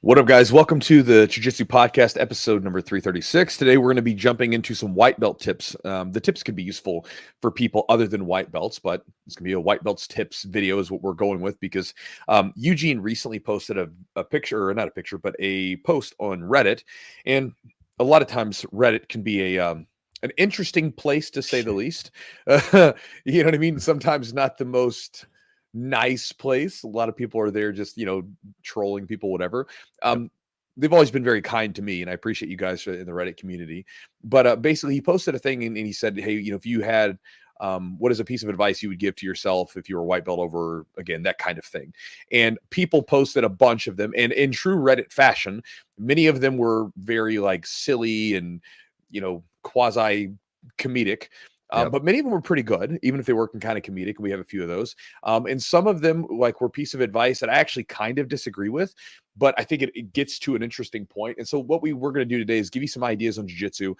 What up, guys? Welcome to the Jiu-Jitsu podcast, episode number 336. Today, we're going to be jumping into some white belt tips. The tips can be useful for people other than white belts, but it's going to be a white belts tips video is what we're going with because Eugene recently posted a picture, or not a picture, but a post on Reddit. And a lot of times Reddit can be an interesting place, to say the least. You know what I mean? Sometimes not the most nice place. A lot of people are there just, trolling people, whatever. They've always been very kind to me, and I appreciate you guys in the Reddit community. But basically, he posted a thing, and he said, hey, if you had, what is a piece of advice you would give to yourself if you were a white belt over, again, that kind of thing. And people posted a bunch of them. And in true Reddit fashion, many of them were very silly and, quasi comedic. But many of them were pretty good, even if they were kind of comedic. We have a few of those. And some of them were piece of advice that I actually kind of disagree with, but I think it gets to an interesting point. And so what we're going to do today is give you some ideas on jiu-jitsu.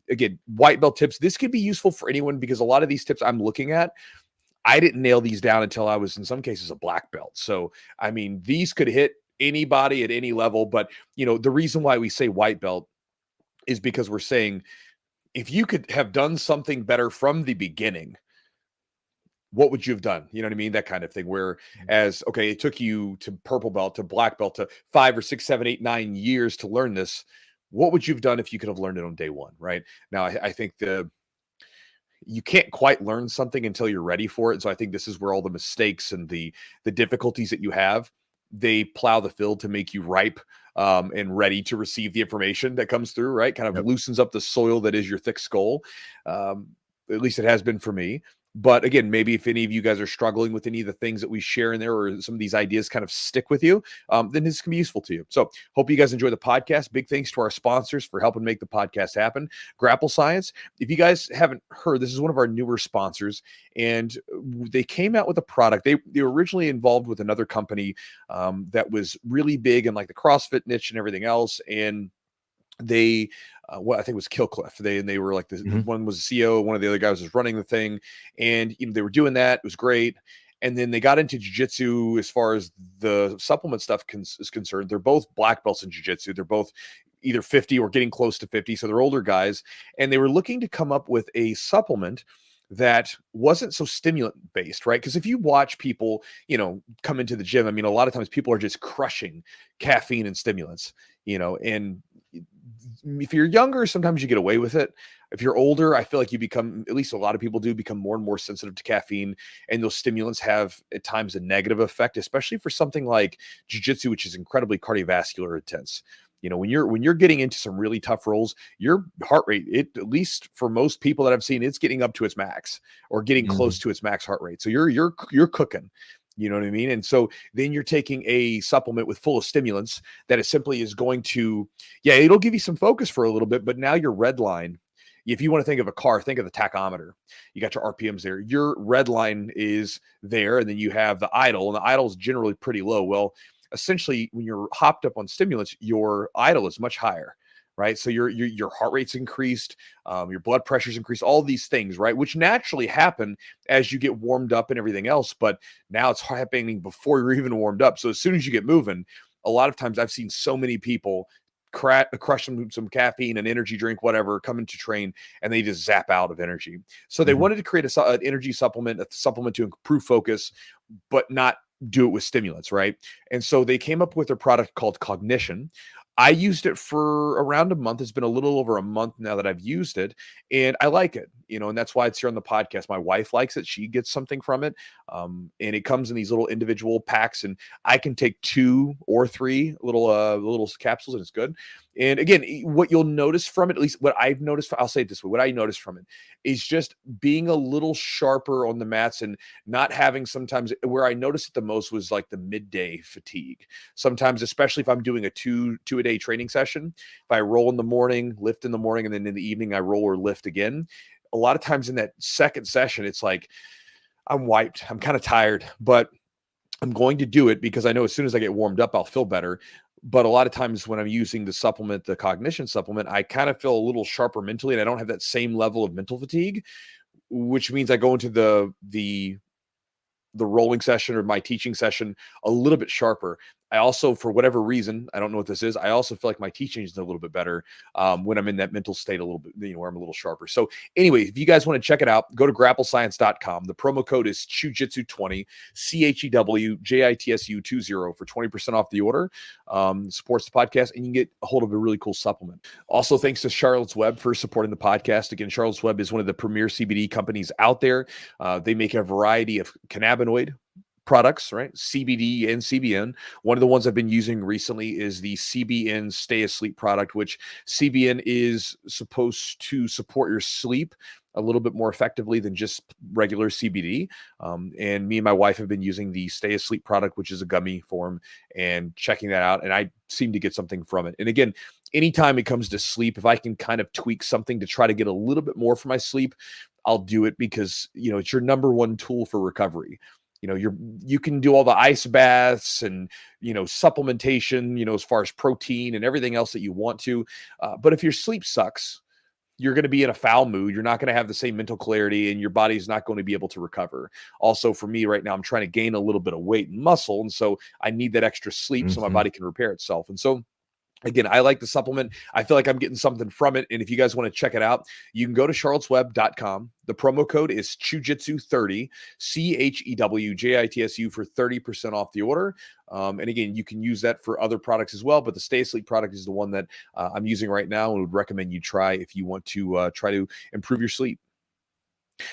Again, white belt tips. This could be useful for anyone because a lot of these tips I'm looking at, I didn't nail these down until I was, in some cases, a black belt. So, I mean, these could hit anybody at any level. But, the reason why we say white belt is because we're saying, if you could have done something better from the beginning, what would you have done? You know what I mean? That kind of thing. Whereas, okay, it took you to purple belt, to black belt, to 5 or 6, 7, 8, 9 years to learn this. What would you have done if you could have learned it on day one, right? Now, I think you can't quite learn something until you're ready for it. And so I think this is where all the mistakes and the difficulties that you have, they plow the field to make you ripe and ready to receive the information that comes through, right? Kind of loosens up the soil that is your thick skull. At least it has been for me. But again, maybe if any of you guys are struggling with any of the things that we share in there, or some of these ideas kind of stick with you, then this can be useful to you. So hope you guys enjoy the podcast. Big thanks to our sponsors for helping make the podcast happen. Grapple Science. If you guys haven't heard, this is one of our newer sponsors, and they came out with a product. They were originally involved with another company that was really big in the CrossFit niche and everything else. And they I think it was Killcliff. They were this, one was the CEO, one of the other guys was running the thing, and they were doing that. It was great. And then they got into jiu-jitsu as far as the supplement stuff is concerned. They're both black belts in jiu-jitsu. They're both either 50 or getting close to 50. So they're older guys, and they were looking to come up with a supplement that wasn't so stimulant based, right? Because if you watch people, come into the gym, I mean, a lot of times people are just crushing caffeine and stimulants, and if you're younger, sometimes you get away with it. If you're older, I feel like you become, at least a lot of people do, become more and more sensitive to caffeine, and those stimulants have at times a negative effect, especially for something like jiu-jitsu, which is incredibly cardiovascular intense. When you're getting into some really tough rolls, your heart rate, at least for most people that I've seen, it's getting up to its max or getting close to its max heart rate. So you're cooking. You know what I mean? And so then you're taking a supplement with full of stimulants that is going to, it'll give you some focus for a little bit, but now your red line, if you want to think of a car, think of the tachometer. You got your RPMs there. Your red line is there, and then you have the idle, and the idle is generally pretty low. Well, essentially, when you're hopped up on stimulants, your idle is much higher, right? So your heart rate's increased, your blood pressure's increased, all these things, right? Which naturally happen as you get warmed up and everything else. But now it's happening before you're even warmed up. So as soon as you get moving, a lot of times I've seen so many people crush some caffeine, an energy drink, whatever, coming to train, and they just zap out of energy. So they wanted to create an energy supplement, a supplement to improve focus, but not do it with stimulants, right? And so they came up with a product called Cognition. I used it for around a month. It's been a little over a month now that I've used it, and I like it, and that's why it's here on the podcast. My wife likes it. She gets something from it. And it comes in these little individual packs, and I can take 2 or 3 little capsules, and it's good. And again, what you'll notice from it, at least what I've noticed, I'll say it this way, what I noticed from it is just being a little sharper on the mats and not having, sometimes where I noticed it the most was the midday fatigue. Sometimes, especially if I'm doing a two-a-day training session, if I roll in the morning, lift in the morning, and then in the evening I roll or lift again, a lot of times in that second session, it's I'm wiped. I'm kind of tired, but I'm going to do it because I know as soon as I get warmed up, I'll feel better. But a lot of times when I'm using the supplement, the Cognition supplement, I kind of feel a little sharper mentally, and I don't have that same level of mental fatigue, which means I go into the rolling session or my teaching session a little bit sharper. I also, for whatever reason, I don't know what this is, I also feel like my teaching is a little bit better when I'm in that mental state a little bit, where I'm a little sharper. So anyway, if you guys want to check it out, go to grapplescience.com. The promo code is Chewjitsu20, CHEWJITSU20 for 20% off the order. Supports the podcast, and you can get a hold of a really cool supplement. Also, thanks to Charlotte's Web for supporting the podcast. Again, Charlotte's Web is one of the premier CBD companies out there. They make a variety of cannabinoid products, right? CBD and CBN. One of the ones I've been using recently is the CBN Stay Asleep product, which CBN is supposed to support your sleep a little bit more effectively than just regular CBD. And me and my wife have been using the Stay Asleep product, which is a gummy form, and checking that out. And I seem to get something from it. And again, anytime it comes to sleep, if I can kind of tweak something to try to get a little bit more from my sleep, I'll do it, because, it's your number one tool for recovery. You can do all the ice baths and, supplementation, as far as protein and everything else that you want to. But if your sleep sucks, you're going to be in a foul mood. You're not going to have the same mental clarity, and your body's not going to be able to recover. Also, for me right now, I'm trying to gain a little bit of weight and muscle. And so I need that extra sleep so my body can repair itself. And so, again, I like the supplement. I feel like I'm getting something from it. And if you guys want to check it out, you can go to charlottesweb.com. The promo code is Chewjitsu30, CHEWJITSU for 30% off the order. And again, you can use that for other products as well. But the Stay Asleep product is the one that I'm using right now and would recommend you try if you want to try to improve your sleep.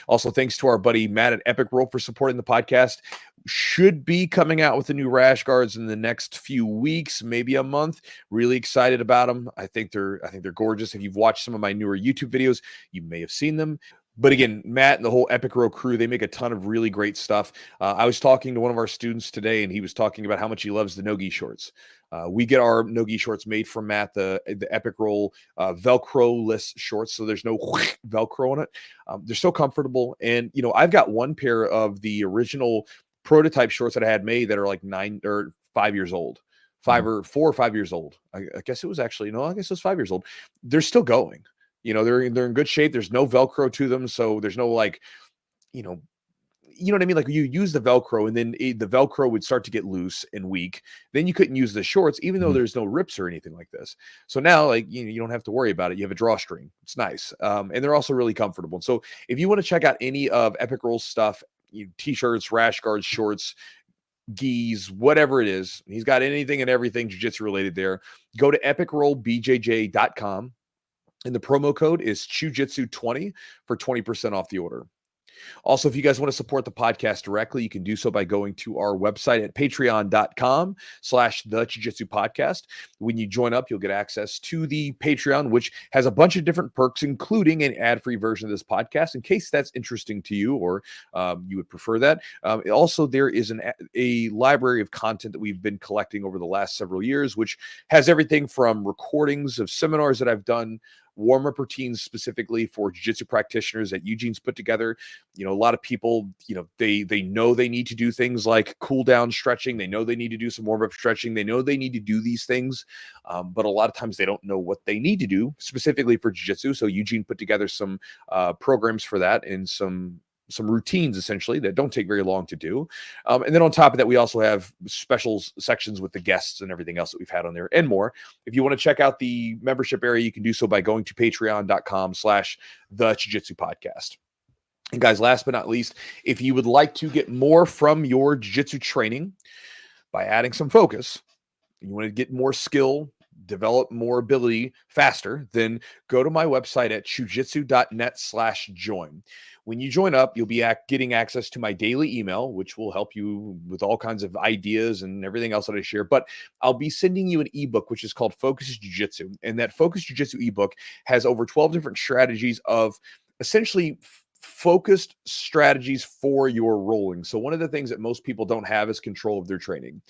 Also, thanks to our buddy Matt at Epic Roll for supporting the podcast. Should be coming out with the new rash guards in the next few weeks, maybe a month. Really excited about them. I think they're gorgeous. If you've watched some of my newer YouTube videos, you may have seen them. But again, Matt and the whole Epic Row crew, they make a ton of really great stuff. I was talking to one of our students today, and he was talking about how much he loves the no-gi shorts. We get our no-gi shorts made from Matt, the Epic Roll Velcro-less shorts, so there's no Velcro on it. They're so comfortable. And, I've got one pair of the original prototype shorts that I had made that are like 5 years old. 4 or 5 years old. I guess it was actually, no, I guess it was 5 years old. They're still going. They're in good shape. There's no Velcro to them. So there's no what I mean? Like, you use the Velcro, and then the Velcro would start to get loose and weak. Then you couldn't use the shorts, even though there's no rips or anything like this. So now, you don't have to worry about it. You have a drawstring. It's nice. And they're also really comfortable. So if you want to check out any of Epic Roll's stuff, t-shirts, rash guards, shorts, gis, whatever it is, he's got anything and everything jiu-jitsu related there. Go to epicrollbjj.com. And the promo code is Chewjitsu20 for 20% off the order. Also, if you guys want to support the podcast directly, you can do so by going to our website at patreon.com/the Jiu-Jitsu podcast. When you join up, you'll get access to the Patreon, which has a bunch of different perks, including an ad-free version of this podcast, in case that's interesting to you, or you would prefer that. Also, there is a library of content that we've been collecting over the last several years, which has everything from recordings of seminars that I've done, warm-up routines specifically for jiu-jitsu practitioners that Eugene's put together. A lot of people, they know they need to do things like cool down stretching. They know they need to do some warm-up stretching. They know they need to do these things, but a lot of times they don't know what they need to do specifically for jiu-jitsu. So Eugene put together some programs for that, and some routines essentially that don't take very long to do. And then on top of that, we also have special sections with the guests and everything else that we've had on there and more. If you want to check out the membership area, you can do so by going to patreon.com/the Jiu-Jitsu podcast. And guys, last but not least, if you would like to get more from your jiu-jitsu training by adding some focus, you want to get more skill, develop more ability faster, then go to my website at chujitsu.net/join. When you join up, you'll be getting access to my daily email, which will help you with all kinds of ideas and everything else that I share. But I'll be sending you an ebook, which is called Focus Jiu-Jitsu. And that Focus Jiu-Jitsu ebook has over 12 different strategies of essentially focused strategies for your rolling. So one of the things that most people don't have is control of their training.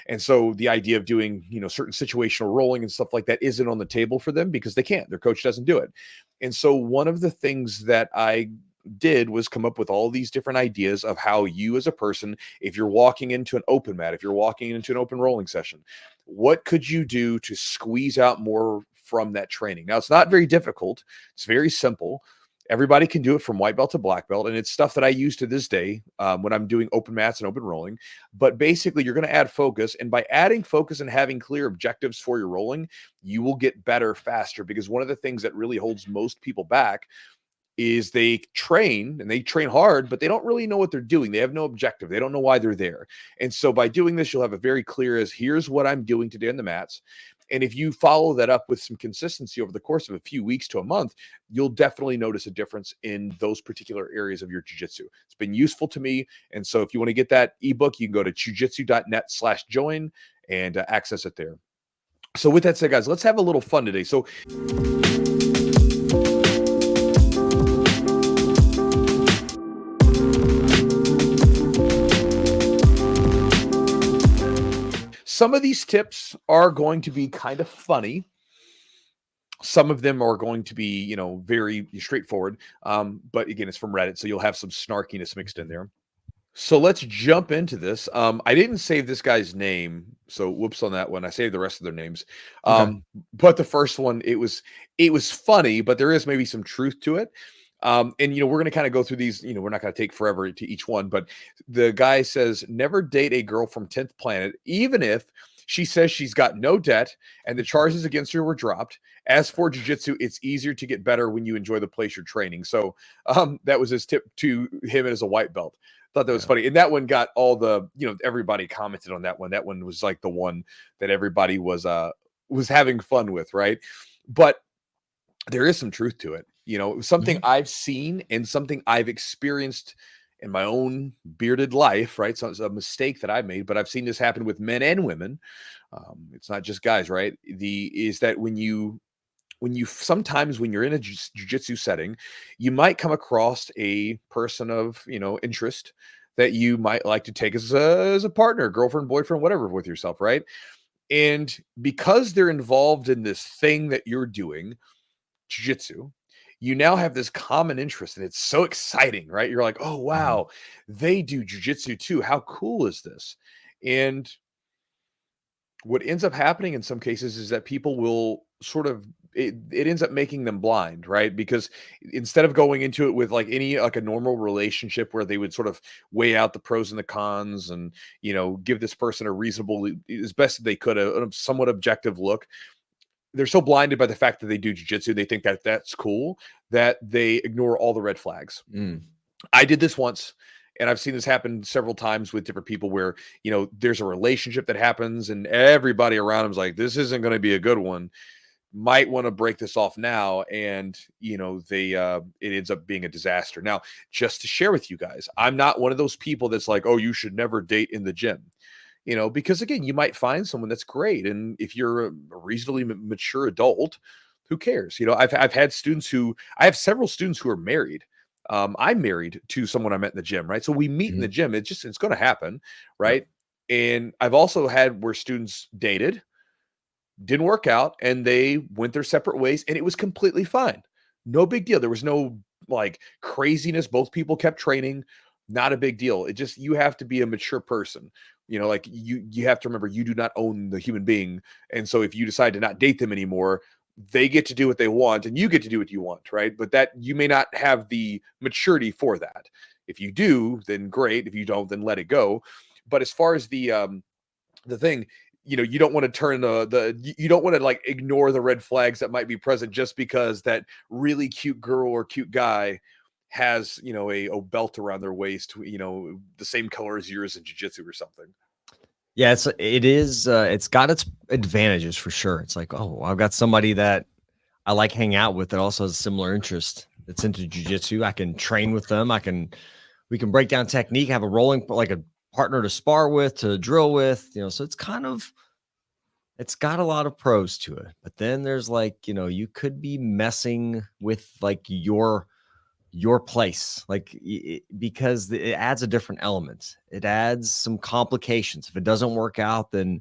And so the idea of doing, certain situational rolling and stuff like that isn't on the table for them because they can't. Their coach doesn't do it. And so one of the things that I did was come up with all these different ideas of how you as a person, if you're walking into an open mat, if you're walking into an open rolling session, what could you do to squeeze out more from that training? Now, it's not very difficult. It's very simple. Everybody can do it from white belt to black belt. And it's stuff that I use to this day when I'm doing open mats and open rolling. But basically, you're going to add focus. And by adding focus and having clear objectives for your rolling, you will get better faster. Because one of the things that really holds most people back is they train and they train hard, but they don't really know what they're doing. They have no objective. They don't know why they're there. And so by doing this, you'll have a very clear as here's what I'm doing today on the mats. And if you follow that up with some consistency over the course of a few weeks to a month, you'll definitely notice a difference in those particular areas of your jiu-jitsu. It's been useful to me. And so if you want to get that ebook, you can go to chewjitsu.net/join and access it there. So with that said, guys, let's have a little fun today. So some of these tips are going to be kind of funny. Some of them are going to be, very straightforward. But again, it's from Reddit, so you'll have some snarkiness mixed in there. So let's jump into this. I didn't save this guy's name, so whoops on that one. I saved the rest of their names. Okay. But the first one, it was funny, but there is maybe some truth to it. And we're going to kind of go through these, we're not going to take forever to each one, but the guy says, never date a girl from 10th planet, even if she says she's got no debt and the charges against her were dropped. As for jiu-jitsu, it's easier to get better when you enjoy the place you're training. So that was his tip to him as a white belt. Thought that was funny. And that one got all the, everybody commented on that one. That one was like the one that everybody was having fun with, right? But there is some truth to it. Something I've seen and something I've experienced in my own bearded life, right? So it's a mistake that I made, but I've seen this happen with men and women. It's not just guys, right? Is that when you sometimes when you're in a jiu-jitsu setting, you might come across a person of, interest that you might like to take as a partner, girlfriend, boyfriend, whatever with yourself, right? And because they're involved in this thing that you're doing, jiu-jitsu, you now have this common interest and it's so exciting, right? You're like, oh, wow, they do jiu-jitsu too. How cool is this? And what ends up happening in some cases is that people will sort of, it ends up making them blind, right? Because instead of going into it with like a normal relationship where they would sort of weigh out the pros and the cons and, give this person a reasonable, as best they could, a somewhat objective look, they're so blinded by the fact that they do jiu-jitsu, they think that that's cool, that they ignore all the red flags. I did this once, and I've seen this happen several times with different people where, there's a relationship that happens and everybody around them is like, this isn't going to be a good one. Might want to break this off now. And, it ends up being a disaster. Now, just to share with you guys, I'm not one of those people that's like, oh, you should never date in the gym. Because again, you might find someone that's great. And if you're a reasonably mature adult, who cares? I've had I have several students who are married. I'm married to someone I met in the gym, right? So we meet in the gym. It's going to happen, right? Yep. And I've also had where students dated, didn't work out, and they went their separate ways, and it was completely fine. No big deal. There was no like craziness. Both people kept training. Not a big deal. It just, you have to be a mature person. Like you have to remember, you do not own the human being. And so if you decide to not date them anymore, they get to do what they want and you get to do what you want, right? But that you may not have the maturity for that. If you do, then great. If you don't, then let it go. But as far as the thing, you don't want to turn you don't want to like ignore the red flags that might be present just because that really cute girl or cute guy has, a belt around their waist, the same color as yours in jiu-jitsu or something. Yeah, it's got its advantages for sure. It's like, oh, I've got somebody that I like hanging out with that also has a similar interest that's into jiu-jitsu. I can train with them. We can break down technique, have a rolling, like a partner to spar with, to drill with, so it's got a lot of pros to it. But then there's like, you could be messing with like your place, like because it adds a different element. It adds some complications. If it doesn't work out, then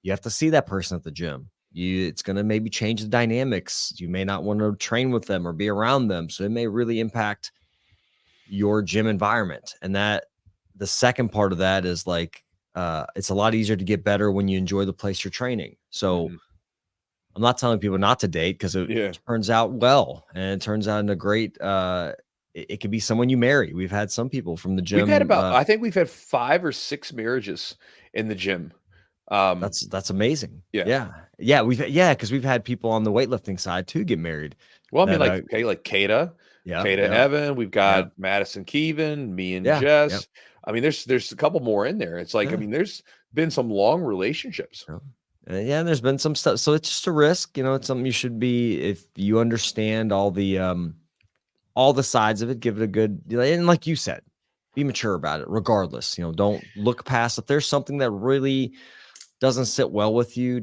you have to see that person at the gym. It's going to maybe change the dynamics. You may not want to train with them or be around them. So it may really impact your gym environment. And that the second part of that is like, it's a lot easier to get better when you enjoy the place you're training. So I'm not telling people not to date because it turns out well, and it turns out in a great. It could be someone you marry. We've had some people from the gym. We've had about, I think we've had 5 or 6 marriages in the gym. That's amazing. Because we've had people on the weightlifting side too get married. Well, I mean, like Kata, Kata and Evan. We've got Madison Keevan, me and Jess. I mean, there's a couple more in there. It's like, I mean, there's been some long relationships. There's been some stuff. So it's just a risk, it's something you should be, if you understand all the sides of it, give it a good, and like you said, be mature about it regardless. Don't look past, if there's something that really doesn't sit well with you,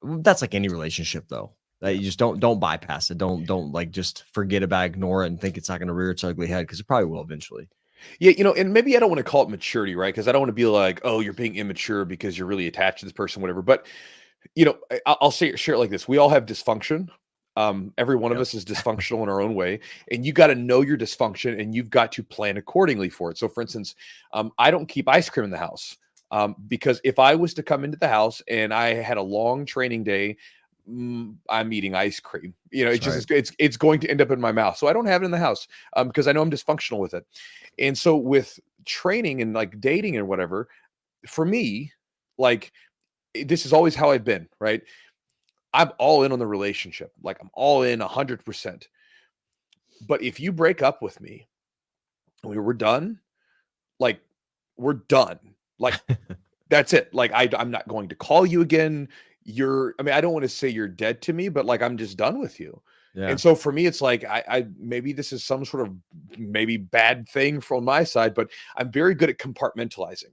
that's like any relationship though, that you just don't bypass it. Don't like just forget about it, ignore it, and think it's not going to rear its ugly head, because it probably will eventually. Yeah, and maybe I don't want to call it maturity, right? Because I don't want to be like, oh, you're being immature because you're really attached to this person, whatever. But I'll share it like this: we all have dysfunction. Every one of us is dysfunctional in our own way, and you got to know your dysfunction, and you've got to plan accordingly for it. So, for instance, I don't keep ice cream in the house because if I was to come into the house and I had a long training day, I'm eating ice cream. It's going to end up in my mouth. So I don't have it in the house because I know I'm dysfunctional with it. And so with training and like dating and whatever, for me, like this is always how I've been, right? I'm all in on the relationship. Like I'm all in 100%. But if you break up with me, we're done. Like we're done. Like that's it. Like I'm not going to call you again. I mean, I don't want to say you're dead to me, but like, I'm just done with you. Yeah. And so for me, it's like, I maybe this is some sort of maybe bad thing from my side, but I'm very good at compartmentalizing.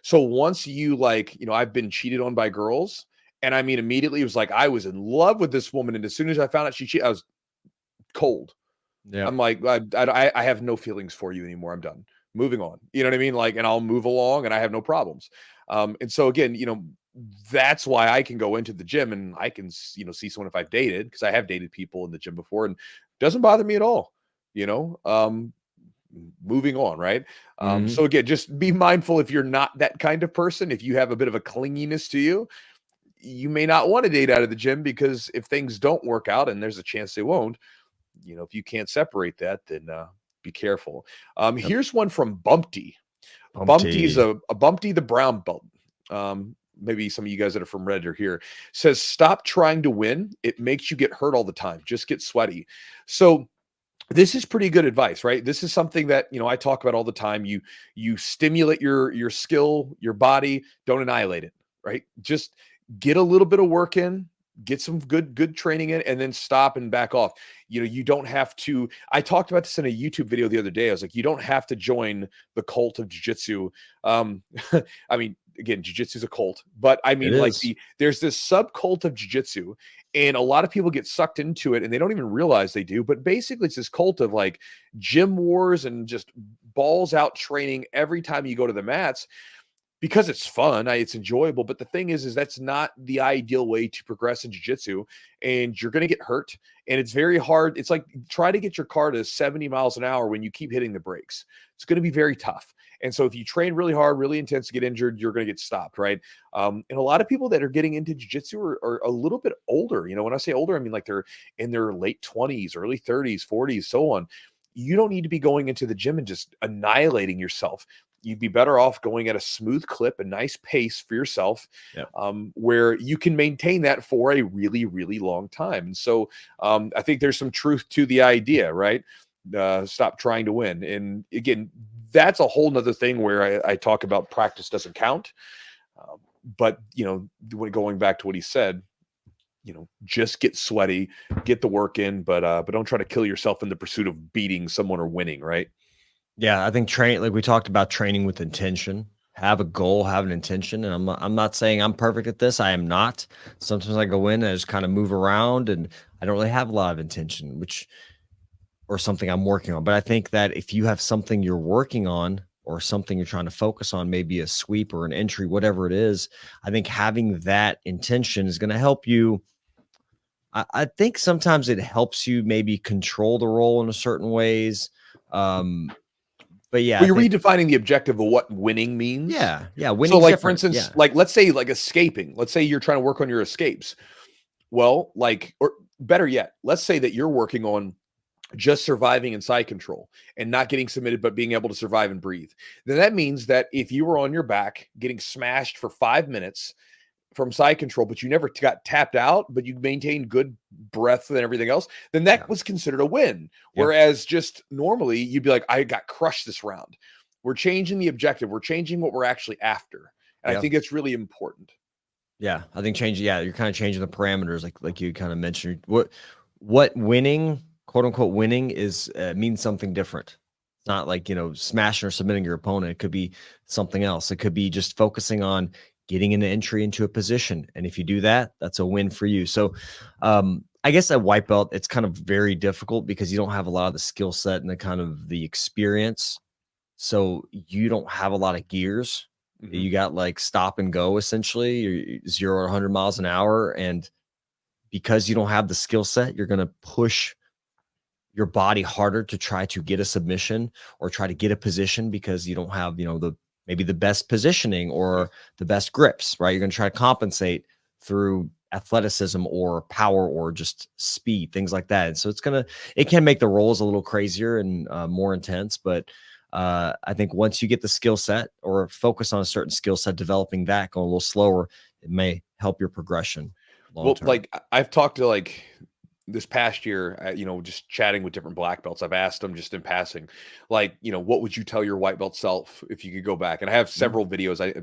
So once you like, I've been cheated on by girls, and I mean, immediately it was like, I was in love with this woman. And as soon as I found out she cheated, I was cold. Yeah. I'm like, I have no feelings for you anymore. I'm done. Moving on. You know what I mean? Like, and I'll move along and I have no problems. And so again, that's why I can go into the gym and I can, see someone if I've dated, because I have dated people in the gym before, and it doesn't bother me at all, moving on. Right. So again, just be mindful if you're not that kind of person, if you have a bit of a clinginess to you, you may not want to date out of the gym, because if things don't work out, and there's a chance they won't, if you can't separate that, then be careful. Here's one from Bumpty. Bumpty is a Bumpty the brown belt. Maybe some of you guys that are from Reddit are here. Says, stop trying to win. It makes you get hurt all the time. Just get sweaty. So this is pretty good advice, right? This is something that, I talk about all the time. You stimulate your skill, your body, don't annihilate it, right? Just get a little bit of work in, get some good training in, and then stop and back off. You don't have to. I talked about this in a YouTube video the other day. I was like, you don't have to join the cult of jiu-jitsu. I mean, again, jiu-jitsu is a cult, but I mean, there's this sub cult of jiu-jitsu, and a lot of people get sucked into it and they don't even realize they do. But basically it's this cult of like gym wars and just balls out training every time you go to the mats, because it's fun, it's enjoyable. But the thing is that's not the ideal way to progress in jiu-jitsu, and you're going to get hurt. And it's very hard. It's like, try to get your car to 70 miles an hour when you keep hitting the brakes. It's going to be very tough. And so if you train really hard, really intense to get injured, you're going to get stopped, right? And a lot of people that are getting into jiu-jitsu are a little bit older. When I say older, I mean like they're in their late 20s, early 30s, 40s, so on. You don't need to be going into the gym and just annihilating yourself. You'd be better off going at a smooth clip, a nice pace for yourself, where you can maintain that for a really, really long time. And so I think there's some truth to the idea, right? Stop trying to win. And again, that's a whole nother thing where I talk about practice doesn't count. But, going back to what he said, just get sweaty, get the work in, but don't try to kill yourself in the pursuit of beating someone or winning, right? Yeah, I think like we talked about, training with intention. Have a goal, have an intention. And I'm not saying I'm perfect at this. I am not. Sometimes I go in and I just kind of move around and I don't really have a lot of intention, or something I'm working on. But I think that if you have something you're working on, or something you're trying to focus on, maybe a sweep or an entry, whatever it is, I think having that intention is going to help you. I think sometimes it helps you maybe control the roll in a certain ways. But yeah, you're redefining the objective of what winning means. Yeah. Winning. So like, for instance, like, let's say like escaping, let's say you're trying to work on your escapes. Well, like, or better yet, let's say that you're working on just surviving in side control and not getting submitted, but being able to survive and breathe. Then that means that if you were on your back getting smashed for 5 minutes from side control, but you never got tapped out, but you maintained good breath and everything else, then Yeah. that was considered a win. Yeah. Whereas just normally you'd be like, I got crushed this round. We're changing the objective. We're changing what we're actually after. And I Yeah. think it's really important. Yeah. I think you're kind of changing the parameters, like you kind of mentioned. What winning, quote unquote, winning is means something different. It's not like, smashing or submitting your opponent. It could be something else. It could be just focusing on getting an entry into a position. And if you do that, that's a win for you. So I guess at white belt, it's kind of very difficult because you don't have a lot of the skill set and the kind of the experience. So you don't have a lot of gears. Mhm. You got like stop and go, essentially. You're 0 to 100 miles an hour. And because you don't have the skill set, you're going to push your body harder to try to get a submission or try to get a position because you don't have, maybe the best positioning or the best grips, right? You're going to try to compensate through athleticism or power or just speed, things like that. And so it can make the rolls a little crazier and more intense. But I think once you get the skill set or focus on a certain skill set, developing that, going a little slower, it may help your progression long Well, term. like I've talked to like this past year, just chatting with different black belts. I've asked them just in passing, like, what would you tell your white belt self if you could go back? And I have several videos. I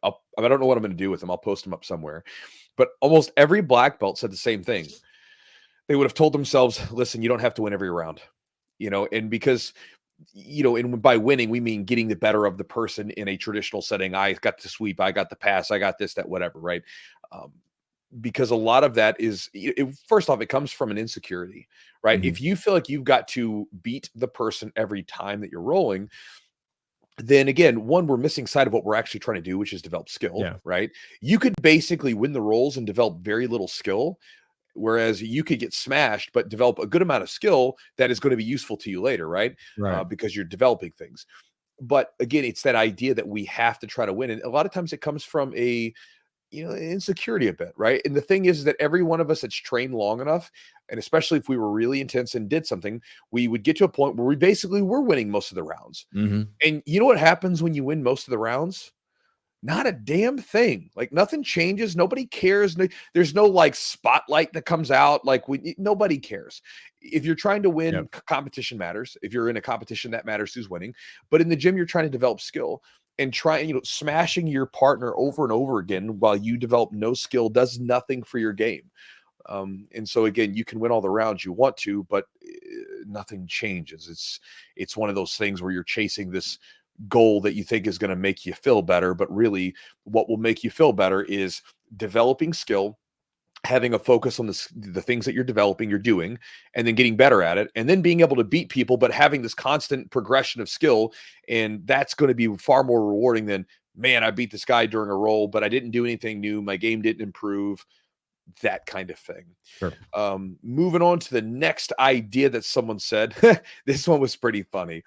don't know what I'm going to do with them. I'll post them up somewhere. But almost every black belt said the same thing. They would have told themselves, listen, you don't have to win every round, and because, and by winning, we mean getting the better of the person in a traditional setting. I got the sweep, I got the pass, I got this, that, whatever, right? Because a lot of that is, first off, it comes from an insecurity, right? Mhm. If you feel like you've got to beat the person every time that you're rolling, then again, one, we're missing sight of what we're actually trying to do, which is develop skill, Yeah. right? You could basically win the rolls and develop very little skill, whereas you could get smashed, but develop a good amount of skill that is going to be useful to you later, right? Right. Because you're developing things. But again, it's that idea that we have to try to win. And a lot of times it comes from a, insecurity a bit, right? And the thing is that every one of us that's trained long enough, and especially if we were really intense and did something, we would get to a point where we basically were winning most of the rounds. Mm-hmm. And you know what happens when you win most of the rounds? Not a damn thing. Like nothing changes. Nobody cares. There's no like spotlight that comes out. Like nobody cares. If you're trying to win, competition matters. If you're in a competition, that matters who's winning. But in the gym, you're trying to develop skill and smashing your partner over and over again while you develop no skill does nothing for your game. And so again, you can win all the rounds you want to, but nothing changes. It's one of those things where you're chasing this goal that you think is going to make you feel better, but really what will make you feel better is developing skill, having a focus on the things that you're developing, you're doing, and then getting better at it, and then being able to beat people, but having this constant progression of skill. And that's going to be far more rewarding than, man, I beat this guy during a roll, but I didn't do anything new. My game didn't improve, that kind of thing. Sure. Moving on to the next idea that someone said, this one was pretty funny.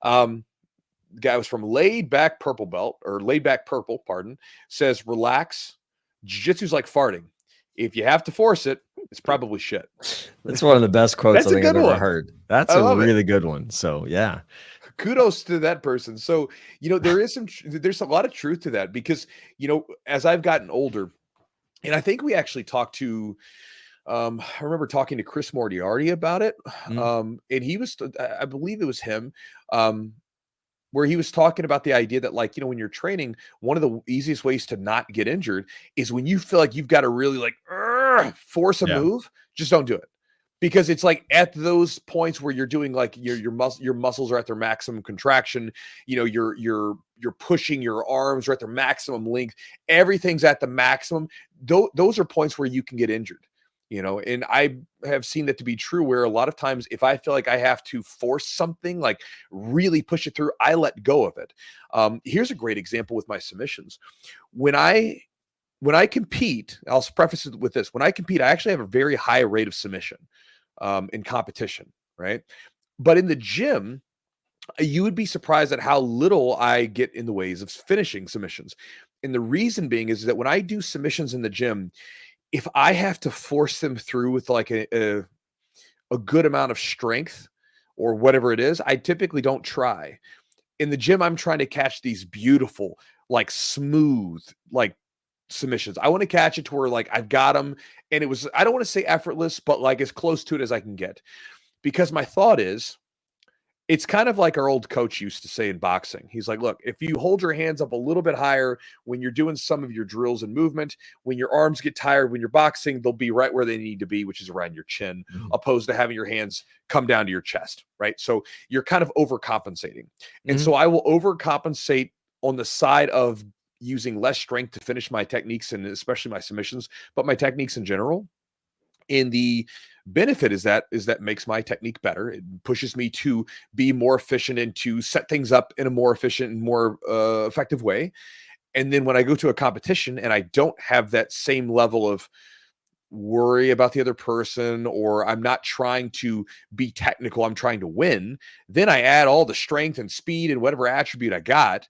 The guy was from Laid Back Purple, pardon, says, relax. Jiu-Jitsu's like farting. If you have to force it, it's probably shit. That's one of the best quotes I think I've ever one. heard. That's a really good one. So yeah. Kudos to that person. So, there's a lot of truth to that because, as I've gotten older, and I think we actually talked to, I remember talking to Chris Moriarty about it. And he was, I believe it was him, where he was talking about the idea that, like, when you're training, one of the easiest ways to not get injured is when you feel like you've got to really like force a move, just don't do it. Because it's like at those points where you're doing like your muscles are at their maximum contraction, you're pushing, your arms are at their maximum length, everything's at the maximum. Those are points where you can get injured. And I have seen that to be true, where a lot of times if I feel like I have to force something, like really push it through, I let go of it. Here's a great example with my submissions. When I compete, I'll preface it with this. When I compete, I actually have a very high rate of submission in competition, right? But in the gym, you would be surprised at how little I get in the ways of finishing submissions. And the reason being is that when I do submissions in the gym, if I have to force them through with like a good amount of strength or whatever it is, I typically don't try. In the gym, I'm trying to catch these beautiful, like smooth, like submissions. I want to catch it to where like I've got them and it was, I don't want to say effortless, but like as close to it as I can get. Because my thought is, it's kind of like our old coach used to say in boxing. He's like, look, if you hold your hands up a little bit higher when you're doing some of your drills and movement, when your arms get tired, when you're boxing, they'll be right where they need to be, which is around your chin, opposed to having your hands come down to your chest, right? So you're kind of overcompensating. And so I will overcompensate on the side of using less strength to finish my techniques and especially my submissions, but my techniques in general. And the benefit is that makes my technique better. It pushes me to be more efficient and to set things up in a more efficient and more effective way. And then when I go to a competition and I don't have that same level of worry about the other person, or I'm not trying to be technical, I'm trying to win, then I add all the strength and speed and whatever attribute I got.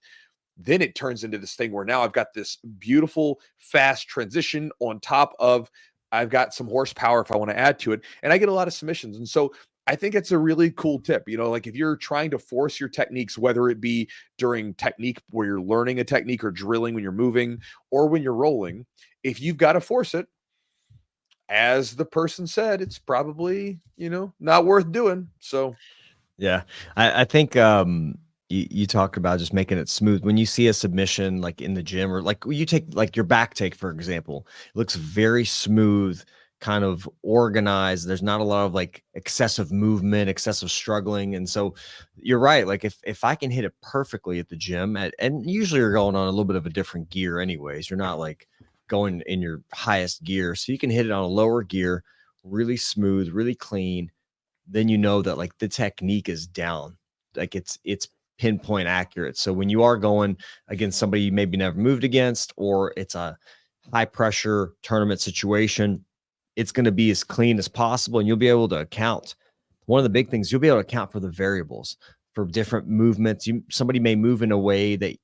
Then it turns into this thing where now I've got this beautiful, fast transition on top of I've got some horsepower if I want to add to it, and I get a lot of submissions. And so I think it's a really cool tip. You know, like if you're trying to force your techniques, whether it be during technique where you're learning a technique or drilling when you're moving or when you're rolling, if you've got to force it, as the person said, it's probably, not worth doing. So Yeah. I think you talk about just making it smooth. When you see a submission like in the gym, or like you take like your back take, for example, it looks very smooth, kind of organized. There's not a lot of like excessive movement, excessive struggling. And so you're right. Like if I can hit it perfectly at the gym, and usually you're going on a little bit of a different gear anyways. You're not like going in your highest gear. So you can hit it on a lower gear, really smooth, really clean. Then you know that like the technique is down, like it's pinpoint accurate. So when you are going against somebody you maybe never moved against, or it's a high pressure tournament situation, it's going to be as clean as possible, and you'll be able to account. One of the big things, you'll be able to account for the variables for different movements. Somebody may move in a way that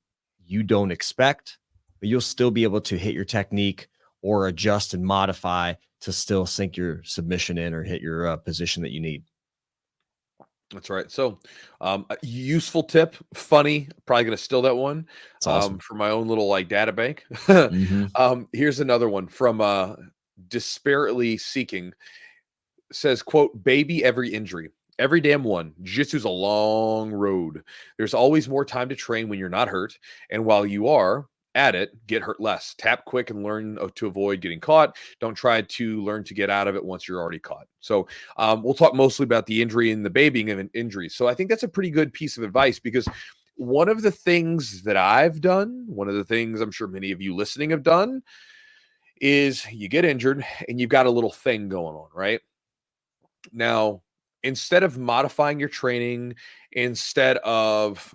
you don't expect, but you'll still be able to hit your technique or adjust and modify to still sink your submission in or hit your position that you need. that's right. So, a useful tip, funny, probably going to steal that one It's awesome. from my own little like data bank. Hmm. Here's another one from Disparately Seeking. Says, quote, baby every injury. Every damn one. Jiu-jitsu's a long road. There's always more time to train when you're not hurt. And while you are at it, get hurt less. Tap quick and learn to avoid getting caught. Don't try to learn to get out of it once you're already caught. So we'll talk mostly about the injury and the babying of an injury. So I think that's a pretty good piece of advice, because one of the things that I've done, one of the things I'm sure many of you listening have done, is you get injured and you've got a little thing going on, right? Now, instead of modifying your training, instead of,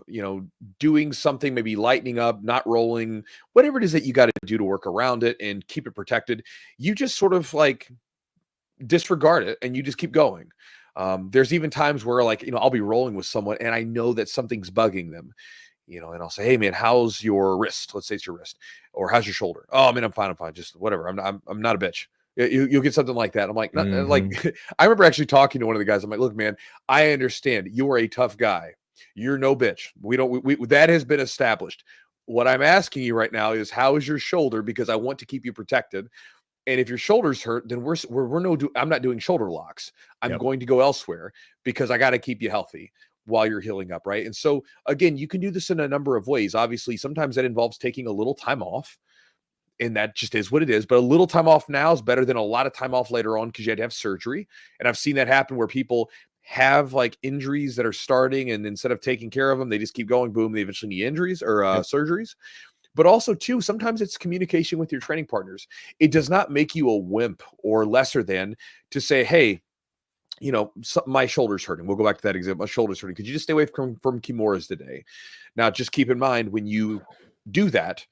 doing something, maybe lightening up, not rolling, whatever it is that you got to do to work around it and keep it protected, you just sort of like disregard it and you just keep going. There's even times where like, I'll be rolling with someone and I know that something's bugging them, and I'll say, hey man, how's your wrist? Let's say it's your wrist. Or how's your shoulder? Oh man, I'm fine. Just whatever. I'm not a bitch. You'll get something like that. I'm like, like, I remember actually talking to one of the guys. I'm like, look, man, I understand you are a tough guy. You're no bitch. We that has been established. What I'm asking you right now is, how is your shoulder? Because I want to keep you protected. And if your shoulder's hurt, then I'm not doing shoulder locks. I'm going to go elsewhere because I got to keep you healthy while you're healing up. Right. And so again, you can do this in a number of ways. Obviously, sometimes that involves taking a little time off. And that just is what it is. But a little time off now is better than a lot of time off later on, because you had to have surgery. And I've seen that happen where people have like injuries that are starting, and instead of taking care of them, they just keep going. Boom, they eventually need injuries or surgeries. But also, too, sometimes it's communication with your training partners. It does not make you a wimp or lesser than to say, hey, my shoulder's hurting. We'll go back to that example. My shoulder's hurting. Could you just stay away from kimuras today? Now, just keep in mind, when you do that,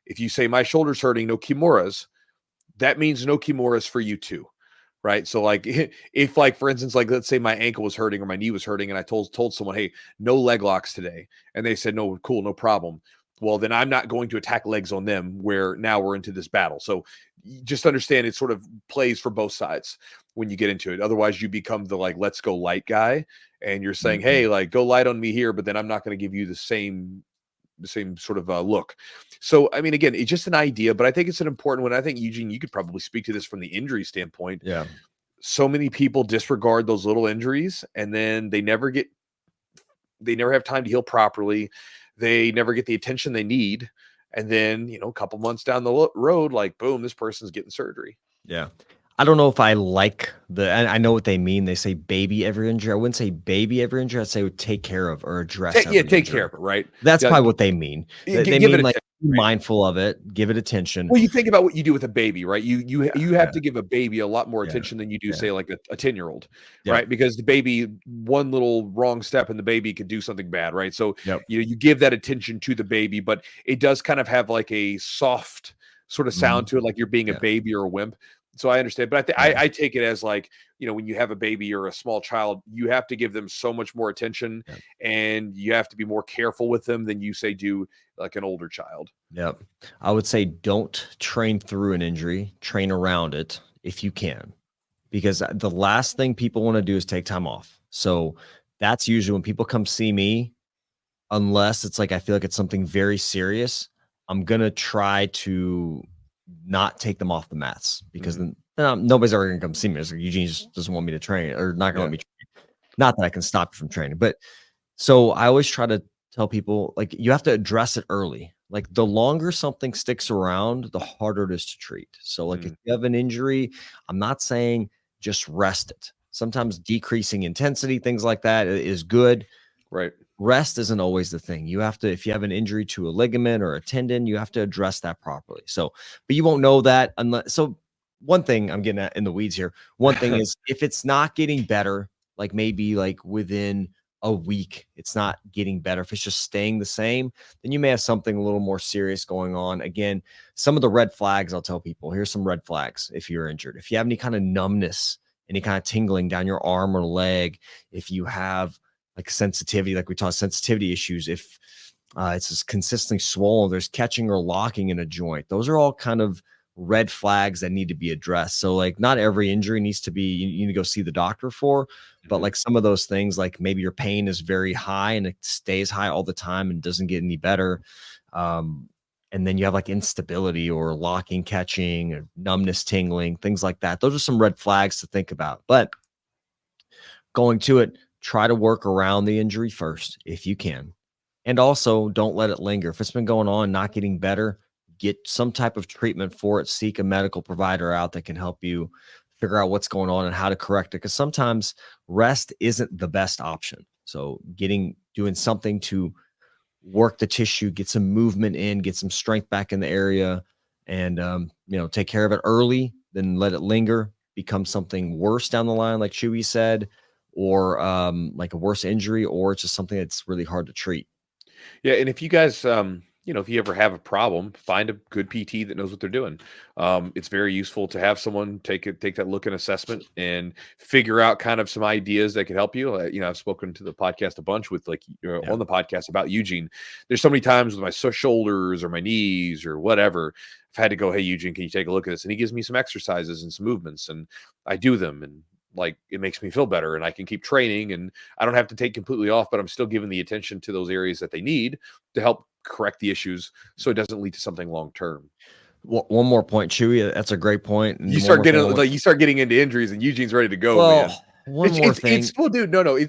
if you say my shoulder's hurting, no kimuras, that means no kimuras for you too, right? So like if like, for instance, like let's say my ankle was hurting or my knee was hurting and I told someone, hey, no leg locks today. And they said, no, cool, no problem. well, then I'm not going to attack legs on them where now we're into this battle. So just understand it sort of plays for both sides when you get into it. Otherwise you become the like, let's go light guy. And you're saying, hey, like go light on me here, but then I'm not going to give you the same sort of look. So, I mean, again, it's just an idea, but I think it's an important one. I think Eugene, you could probably speak to this from the injury standpoint. Yeah. So many people disregard those little injuries and then they never have time to heal properly. They never get the attention they need. And then, a couple months down the road, like, boom, this person's getting surgery. Yeah. I don't know if I like I know what they mean. They say baby every injury. I wouldn't say baby every injury. I'd say take care of or address. Take care of it, right? That's probably what they mean. They mean like be mindful of it, give it attention. Well, you think about what you do with a baby, right? You have to give a baby a lot more attention than you do, say, like a 10-year-old, right? Because the baby, one little wrong step and the baby could do something bad, right? So you give that attention to the baby, but it does kind of have like a soft sort of sound to it, like you're being a baby or a wimp. So I understand, but I take it as like, when you have a baby or a small child, you have to give them so much more attention and you have to be more careful with them than you say do like an older child. Yep. I would say don't train through an injury, train around it if you can, because the last thing people want to do is take time off. So that's usually when people come see me, unless it's like, I feel like it's something very serious, I'm going to try to not take them off the mats because then nobody's ever gonna come see me. It's like Eugene just doesn't want me to train or not gonna let me train. Not that I can stop you from training, but so I always try to tell people like you have to address it early. Like the longer something sticks around, the harder it is to treat. So like if you have an injury, I'm not saying just rest it. Sometimes decreasing intensity, things like that is good. Right. Rest isn't always the thing. You have to, if you have an injury to a ligament or a tendon, you have to address that properly. So, but you won't know that unless, so one thing I'm getting at in the weeds here. One thing is if it's not getting better, like maybe like within a week, it's not getting better. If it's just staying the same, then you may have something a little more serious going on. Again, some of the red flags I'll tell people, here's some red flags. If you're injured, if you have any kind of numbness, any kind of tingling down your arm or leg, if you have like sensitivity, like we talked sensitivity issues, if it's just consistently swollen, there's catching or locking in a joint. Those are all kind of red flags that need to be addressed. So like not every injury needs to be, you need to go see the doctor for, but like some of those things, like maybe your pain is very high and it stays high all the time and doesn't get any better. And then you have like instability or locking, catching, or numbness, tingling, things like that. Those are some red flags to think about, but going to it, try to work around the injury first if you can. And also don't let it linger. If it's been going on, not getting better, get some type of treatment for it. Seek a medical provider out that can help you figure out what's going on and how to correct it. Because sometimes rest isn't the best option. So doing something to work the tissue, get some movement in, get some strength back in the area, and take care of it early, then let it linger, become something worse down the line, like Chewy said, or like a worse injury, or it's just something that's really hard to treat. Yeah. And if you guys, if you ever have a problem, find a good PT that knows what they're doing. It's very useful to have someone take that look and assessment and figure out kind of some ideas that could help you. I've spoken to the podcast a bunch with on the podcast about Eugene. There's so many times with my shoulders or my knees or whatever, I've had to go, hey, Eugene, can you take a look at this? And he gives me some exercises and some movements and I do them. And like, it makes me feel better and I can keep training and I don't have to take completely off, but I'm still giving the attention to those areas that they need to help correct the issues so it doesn't lead to something long-term. One more point, Chewy. That's a great point. And you start getting into injuries and Eugene's ready to go, man. One more thing. Well, dude, no.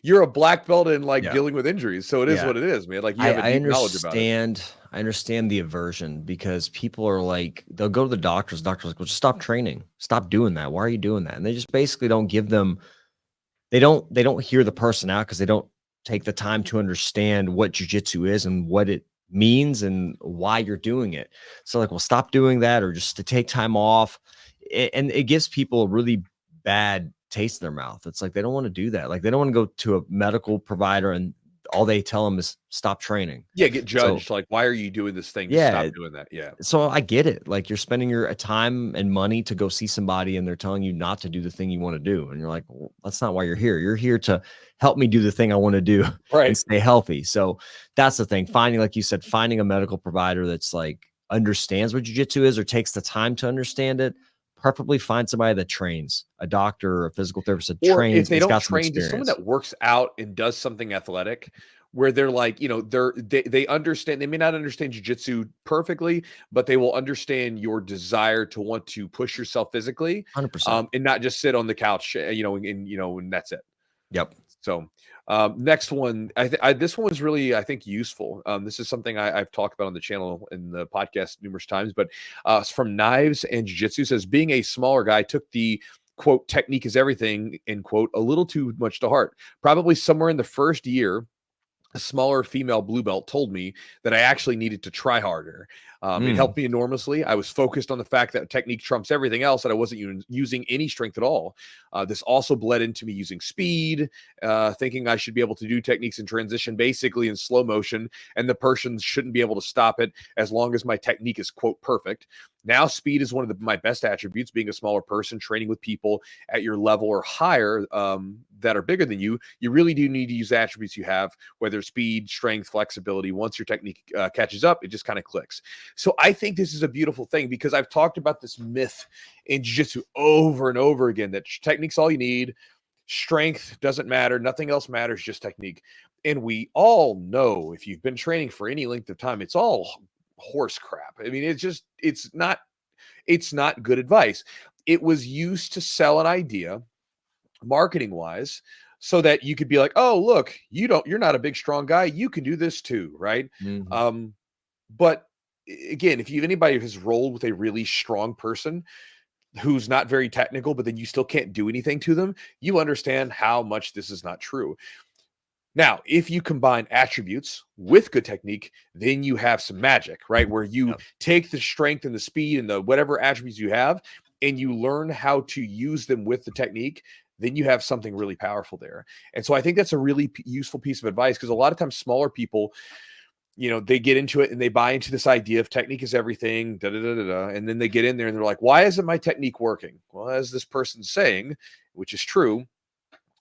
You're a black belt in dealing with injuries. So it is what it is, man. Like you have a deep knowledge about it. I understand the aversion because people are like, they'll go to the doctors. Doctors are like, well, just stop training. Stop doing that. Why are you doing that? And they just basically don't give them, they don't hear the person out because they don't take the time to understand what jiu-jitsu is and what it means and why you're doing it. So like, well, stop doing that or just to take time off. And it gives people a really bad taste in their mouth. It's like, they don't want to do that. Like they don't want to go to a medical provider and all they tell them is stop training. Yeah, get judged. Like, why are you doing this thing? Just stop doing that. Yeah. So I get it. Like, you're spending your time and money to go see somebody and they're telling you not to do the thing you want to do. And you're like, well, that's not why you're here. You're here to help me do the thing I want to do and stay healthy. So that's the thing. Finding, like you said, finding a medical provider that's like understands what jiu-jitsu is or takes the time to understand it. Preferably find somebody that trains, a doctor or a physical therapist that or trains. If they don't train, just someone that works out and does something athletic where they're like, you know, they understand, they may not understand jiu-jitsu perfectly, but they will understand your desire to want to push yourself physically 100%. And not just sit on the couch, and that's it. Yep. So next one, this one was really, I think, useful. This is something I've talked about on the channel and the podcast numerous times, but it's from Knives and Jiu-Jitsu. Says, being a smaller guy, took the quote technique is everything, end quote, a little too much to heart. Probably somewhere in the first year, a smaller female blue belt told me that I actually needed to try harder. It helped me enormously. I was focused on the fact that technique trumps everything else, that I wasn't using any strength at all. This also bled into me using speed, thinking I should be able to do techniques in transition, basically in slow motion, and the person shouldn't be able to stop it as long as my technique is, quote, perfect. Now, speed is one of my best attributes. Being a smaller person, training with people at your level or higher that are bigger than you, you really do need to use the attributes you have, whether speed, strength, flexibility. Once your technique catches up, it just kind of clicks. So I think this is a beautiful thing, because I've talked about this myth in jiu-jitsu over and over again, that technique's all you need. Strength doesn't matter. Nothing else matters, just technique. And we all know, if you've been training for any length of time, it's all horse crap. I mean, it's not good advice. It was used to sell an idea marketing wise, so that you could be like, oh, look, you're not a big, strong guy. You can do this too. Right. But again, if anybody has rolled with a really strong person who's not very technical, but then you still can't do anything to them, you understand how much this is not true. Now, if you combine attributes with good technique, then you have some magic, right? Where you take the strength and the speed and the whatever attributes you have, and you learn how to use them with the technique, then you have something really powerful there. And so I think that's a really useful piece of advice, because a lot of times smaller people, they get into it and they buy into this idea of technique is everything, and then they get in there and they're like, why isn't my technique working? Well, as this person's saying, which is true,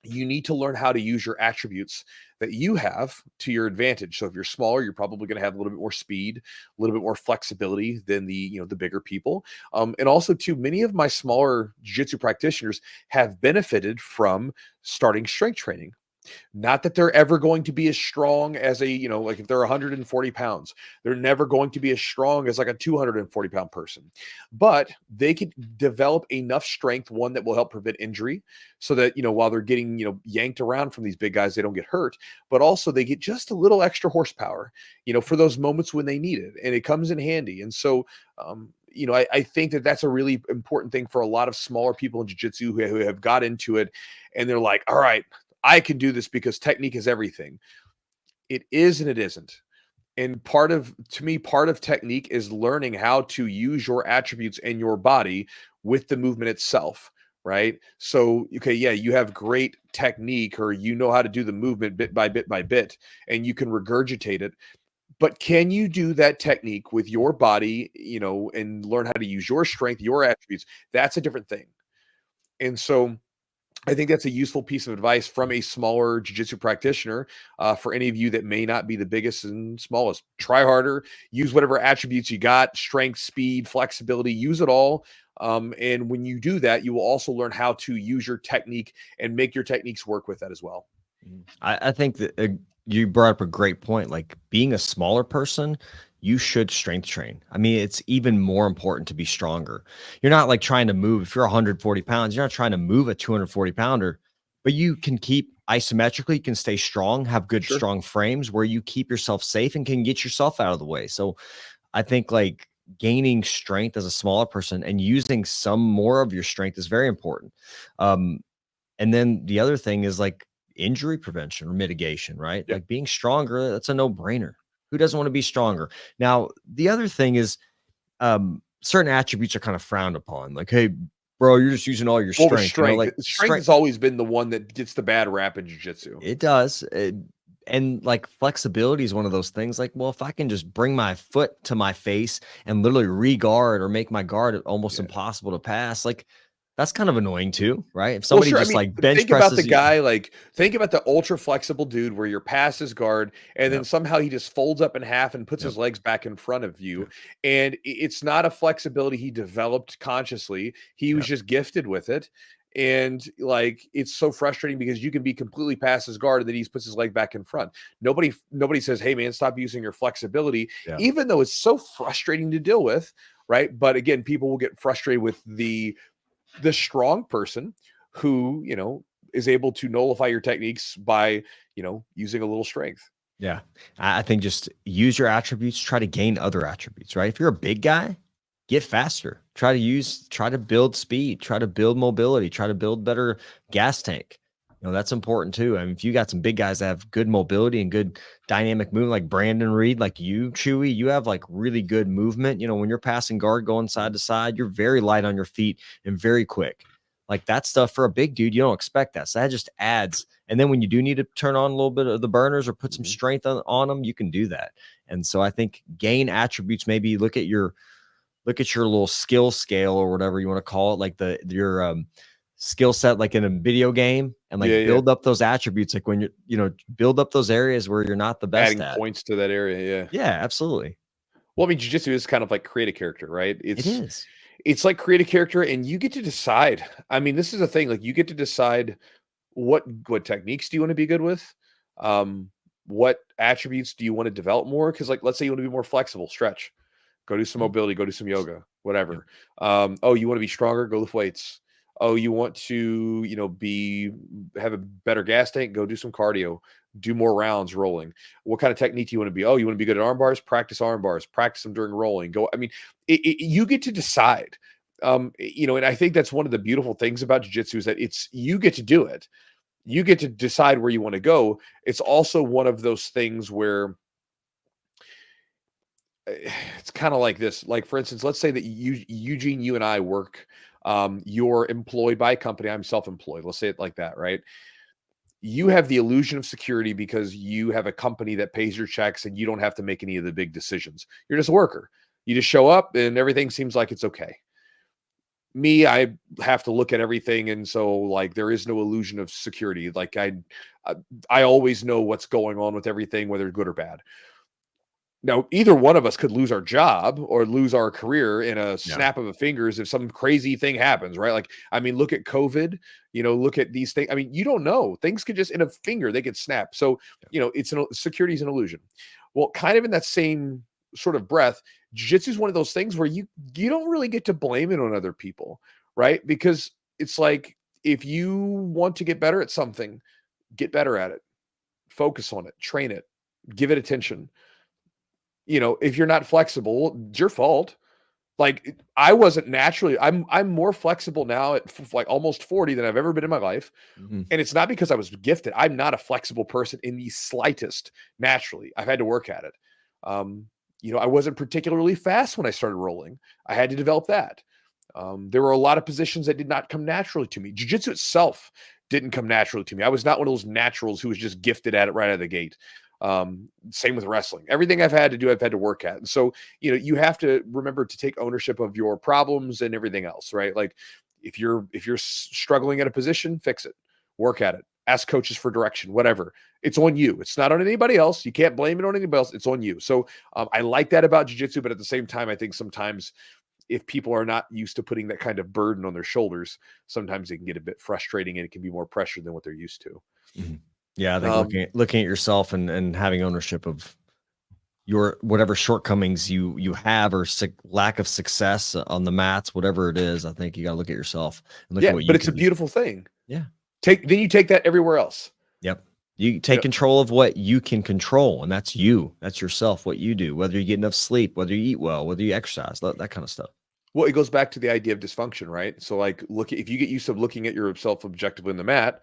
you need to learn how to use your attributes that you have to your advantage. So if you're smaller, you're probably going to have a little bit more speed, a little bit more flexibility than the bigger people. And also too, many of my smaller jiu-jitsu practitioners have benefited from starting strength training. Not that they're ever going to be as strong as like if they're 140 pounds, they're never going to be as strong as like a 240 pound person, but they can develop enough strength, one that will help prevent injury, so that, while they're getting, yanked around from these big guys, they don't get hurt, but also they get just a little extra horsepower, for those moments when they need it. And it comes in handy. And so, I think that that's a really important thing for a lot of smaller people in jiu-jitsu who have got into it and they're like, all right, I can do this because technique is everything. It is and it isn't. And part of technique is learning how to use your attributes in your body with the movement itself, right? So, okay, yeah, you have great technique, or you know how to do the movement bit by bit by bit, and you can regurgitate it. But can you do that technique with your body, and learn how to use your strength, your attributes? That's a different thing. And so I think that's a useful piece of advice from a smaller jiu-jitsu practitioner for any of you that may not be the biggest and smallest. Try harder, use whatever attributes you got, strength, speed, flexibility, use it all. And when you do that, you will also learn how to use your technique and make your techniques work with that as well. I think that you brought up a great point. Like, being a smaller person, you should strength train. I mean, it's even more important to be stronger. You're not like trying to move. If you're 140 pounds, you're not trying to move a 240 pounder, but you can keep isometrically, you can stay strong, have good, strong frames where you keep yourself safe and can get yourself out of the way. So I think like gaining strength as a smaller person and using some more of your strength is very important. And then the other thing is like injury prevention or mitigation, right? Yep. Like being stronger, that's a no-brainer. Who doesn't want to be stronger? Now, the other thing is certain attributes are kind of frowned upon. Like, hey, bro, you're just using all your strength. Strength has always been the one that gets the bad rap in jiu-jitsu. It does. and like flexibility is one of those things. Like, well, if I can just bring my foot to my face and literally re-guard or make my guard almost Yeah. impossible to pass, like that's kind of annoying too, right? If Well, somebody sure. I just mean, like bench think about the presses you, guy, like, think about the ultra flexible dude where you're past his guard, and then yep, somehow he just folds up in half and puts yep, his legs back in front of yep, you. And it's not a flexibility he developed consciously. He was yep, just gifted with it. And like, it's so frustrating because you can be completely past his guard and then he puts his leg back in front. Nobody says, hey man, stop using your flexibility, yeah, even though it's so frustrating to deal with, right? But again, people will get frustrated with the strong person who, is able to nullify your techniques by, using a little strength. yeah. I think just use your attributes, try to gain other attributes, right? If you're a big guy, get faster. Try to build speed, try to build mobility, try to build better gas tank. That's important too. I mean, if you got some big guys that have good mobility and good dynamic movement, like Brandon Reed, like you, Chewy, you have like really good movement. When you're passing guard going side to side, you're very light on your feet and very quick. Like that stuff for a big dude, you don't expect that. So that just adds. And then when you do need to turn on a little bit of the burners or put some Mhm. strength on them, you can do that. And so I think gain attributes, maybe look at your little skill scale or whatever you want to call it, like your skill set, like in a video game, and Yeah, like yeah. build up those attributes. Like when build up those areas where you're not the best Adding at. points to that area. Yeah. Yeah, absolutely. Well, I mean, jujitsu is kind of like create a character, right? It It's is. it's like create a character and you get to decide. I mean, this is the thing. Like you get to decide what techniques do you want to be good with? Um, what attributes do you want to develop more? Because like let's say you want to be more flexible, stretch. Go do some Mhm. mobility, go do some yoga, Yep. whatever. Oh, you want to be stronger? Go lift weights. Oh, you want to, have a better gas tank? Go do some cardio. Do more rounds rolling. What kind of technique do you want to be? Oh, you want to be good at arm bars? Practice arm bars. Practice them during rolling. Go. I mean, you get to decide. And I think that's one of the beautiful things about jiu-jitsu is that it's you get to do it. You get to decide where you want to go. It's also one of those things where it's kind of like this. Like, for instance, let's say that Eugene, you and I work. You're employed by a company. I'm self-employed. Let's say it like that, right? You have the illusion of security because you have a company that pays your checks and you don't have to make any of the big decisions. You're just a worker. You just show up and everything seems like it's okay. Me, I have to look at everything, and so like there is no illusion of security. Like I always know what's going on with everything, whether good or bad. Now, either one of us could lose our job or lose our career in a Yeah. snap of a fingers if some crazy thing happens, right? Like, I mean, look at COVID, look at these things. I mean, you don't know. Things could just in a finger, they could snap. So, security is an illusion. Well, kind of in that same sort of breath, jiu-jitsu is one of those things where you don't really get to blame it on other people, right? Because it's like if you want to get better at something, get better at it, focus on it, train it, give it attention. If you're not flexible, it's your fault. Like I wasn't naturally, I'm more flexible now at like almost 40 than I've ever been in my life. Mhm. And it's not because I was gifted. I'm not a flexible person in the slightest naturally. I've had to work at it. I wasn't particularly fast when I started rolling. I had to develop that. There were a lot of positions that did not come naturally to me. Jiu-jitsu itself didn't come naturally to me. I was not one of those naturals who was just gifted at it right out of the gate. Same with wrestling. Everything I've had to do, I've had to work at. And so, you have to remember to take ownership of your problems and everything else, right? Like if you're struggling at a position, fix it, work at it, ask coaches for direction, whatever. It's on you. It's not on anybody else. You can't blame it on anybody else. It's on you. So I like that about jiu-jitsu, but at the same time, I think sometimes if people are not used to putting that kind of burden on their shoulders, sometimes it can get a bit frustrating and it can be more pressure than what they're used to. Mhm. Yeah, I think Um, looking at yourself and having ownership of your whatever shortcomings you have or lack of success on the mats, whatever it is, I think you got to look at yourself and look at yeah, what but you it's a can do. beautiful thing. Yeah. Then you take that everywhere else. Yep. You You take know, control of what you can control, and that's you. That's yourself, what you do, whether you get enough sleep, whether you eat well, whether you exercise, that kind of stuff. well, it goes back to the idea of dysfunction, right? So like if you get used to looking at yourself objectively in the mat,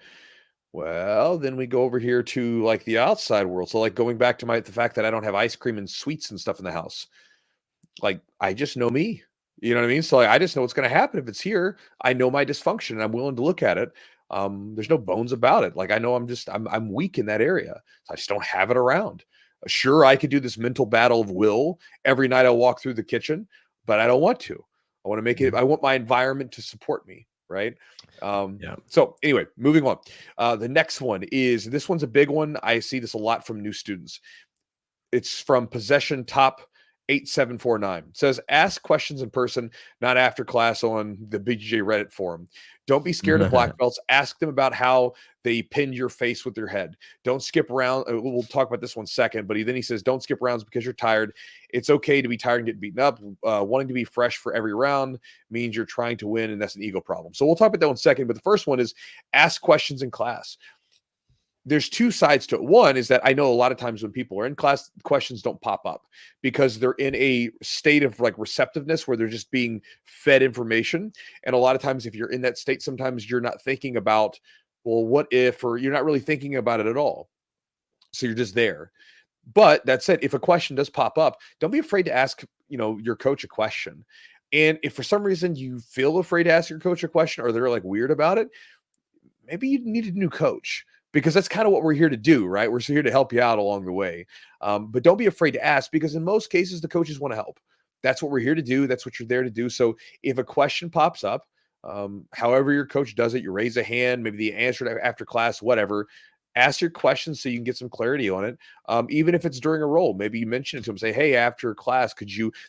well, then we go over here to like the outside world. So like going back to the fact that I don't have ice cream and sweets and stuff in the house. Like I just know me. You know what I mean? So like, I just know what's going to happen if it's here. I know my dysfunction and I'm willing to look at it. There's no bones about it. Like, I know I'm weak in that area. So I just don't have it around. Sure, I could do this mental battle of will every night I walk through the kitchen, but I don't want to. I want to make it, I want my environment to support me. Right. So anyway, moving on. The next one is, this one's a big one. I see this a lot from new students. It's from Possession Top 8749. It says, ask questions in person, not after class on the BJJ Reddit forum. Don't be scared of black belts. Ask them about how they pinned your face with their head. Don't skip around. We'll talk about this one second, but then he says, don't skip rounds because you're tired. It's okay to be tired and get beaten up. Wanting to be fresh for every round means you're trying to win, and that's an ego problem. So we'll talk about that one second, but the first one is ask questions in class. There's two sides to it. One is that I know a lot of times when people are in class, questions don't pop up because they're in a state of like receptiveness where they're just being fed information. And a lot of times if you're in that state, sometimes you're not thinking about, well, what if, or you're not really thinking about it at all. So you're just there. But that said, if a question does pop up, don't be afraid to ask, your coach a question. And if for some reason you feel afraid to ask your coach a question, or they're like weird about it, maybe you need a new coach. Because that's kind of what we're here to do, right? We're here to help you out along the way. But don't be afraid to ask, because in most cases, the coaches want to help. That's what we're here to do. That's what you're there to do. So if a question pops up, however your coach does it, you raise a hand, maybe the answer after class, whatever, ask your questions so you can get some clarity on it. Even if it's during a roll, maybe you mention it to him, say, hey, after class,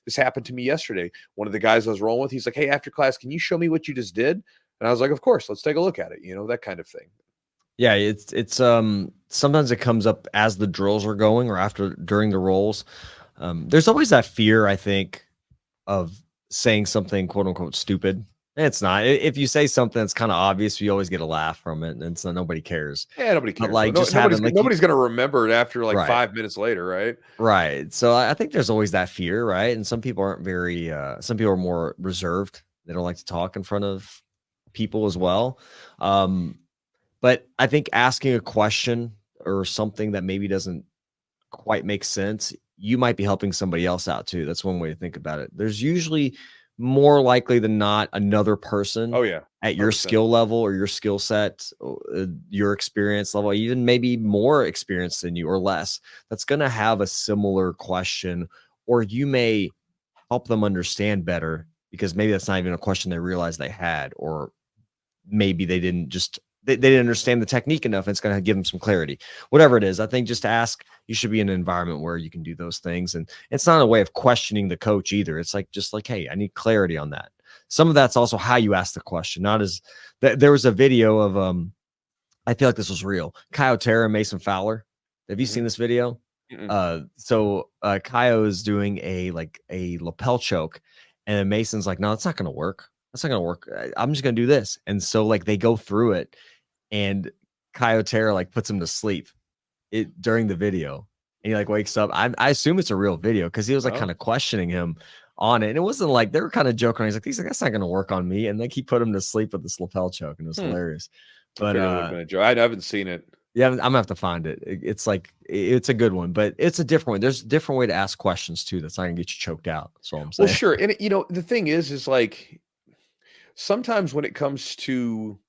this happened to me yesterday. One of the guys I was rolling with, he's like, hey, after class, can you show me what you just did? And I was like, of course, let's take a look at it. That kind of thing. Yeah, it's sometimes it comes up as the drills are going or during the rolls. There's always that fear, I think, of saying something quote unquote stupid. And it's not. If you say something that's kind of obvious, you always get a laugh from it, and it's not, nobody cares. Yeah, nobody cares. But like nobody's gonna remember it after like right. 5 minutes later, right? Right. So I think there's always that fear, right? And some people aren't very some people are more reserved. They don't like to talk in front of people as well. But I think asking a question or something that maybe doesn't quite make sense, you might be helping somebody else out too. That's one way to think about it. There's usually more likely than not another person at your 100%. Skill level or your skill set, your experience level, even maybe more experience than you or less, that's going to have a similar question, or you may help them understand better because maybe that's not even a question they realized they had, or maybe they didn't they didn't understand the technique enough. And it's going to give them some clarity, whatever it is. I think just to ask, you should be in an environment where you can do those things. And it's not a way of questioning the coach either. It's like, just like, hey, I need clarity on that. Some of that's also how you ask the question, not as there was a video of, I feel like this was real. Kaio Mason Fowler. Have you seen this video? So Kaio is doing a lapel choke, and then Mason's like, no, that's not going to work. That's not going to work. I'm just going to do this. And so like they go through it, and Kaio like puts him to sleep during the video, and he like wakes up. I assume it's a real video because he was like kind of questioning him on it. And it wasn't like they were kind of joking. He's like, that's not going to work on me. And like he put him to sleep with this lapel choke, and it was hilarious. But I haven't seen it. Yeah, I'm gonna have to find it. It's like, it's a good one, but it's a different one. There's a different way to ask questions too. That's not gonna get you choked out. That's all I'm saying. Well, sure. And the thing is like, sometimes when it comes to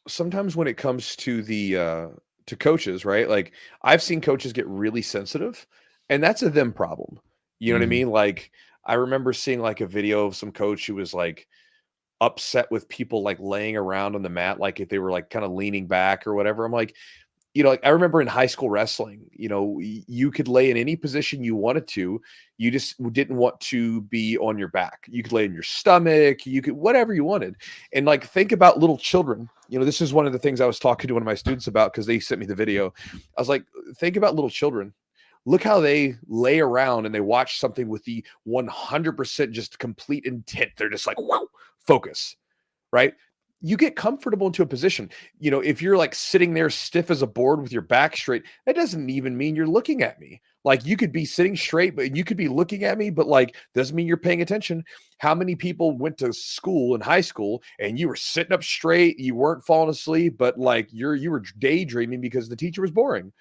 the to coaches, right? Like I've seen coaches get really sensitive, and that's a them problem. You know what I mean? Like I remember seeing like a video of some coach who was like upset with people like laying around on the mat, like if they were like kind of leaning back or whatever. I'm like, like I remember in high school wrestling, you could lay in any position you wanted to. You just didn't want to be on your back. You could lay in your stomach. You could, whatever you wanted. And like, think about little children. This is one of the things I was talking to one of my students about because they sent me the video. I was like, think about little children. Look how they lay around and they watch something with the 100% just complete intent. They're just like, wow, focus, right? You get comfortable into a position. If you're like sitting there stiff as a board with your back straight, that doesn't even mean you're looking at me. Like you could be sitting straight, but you could be looking at me, but like, doesn't mean you're paying attention. How many people went to school in high school and you were sitting up straight, you weren't falling asleep, but like you were daydreaming because the teacher was boring,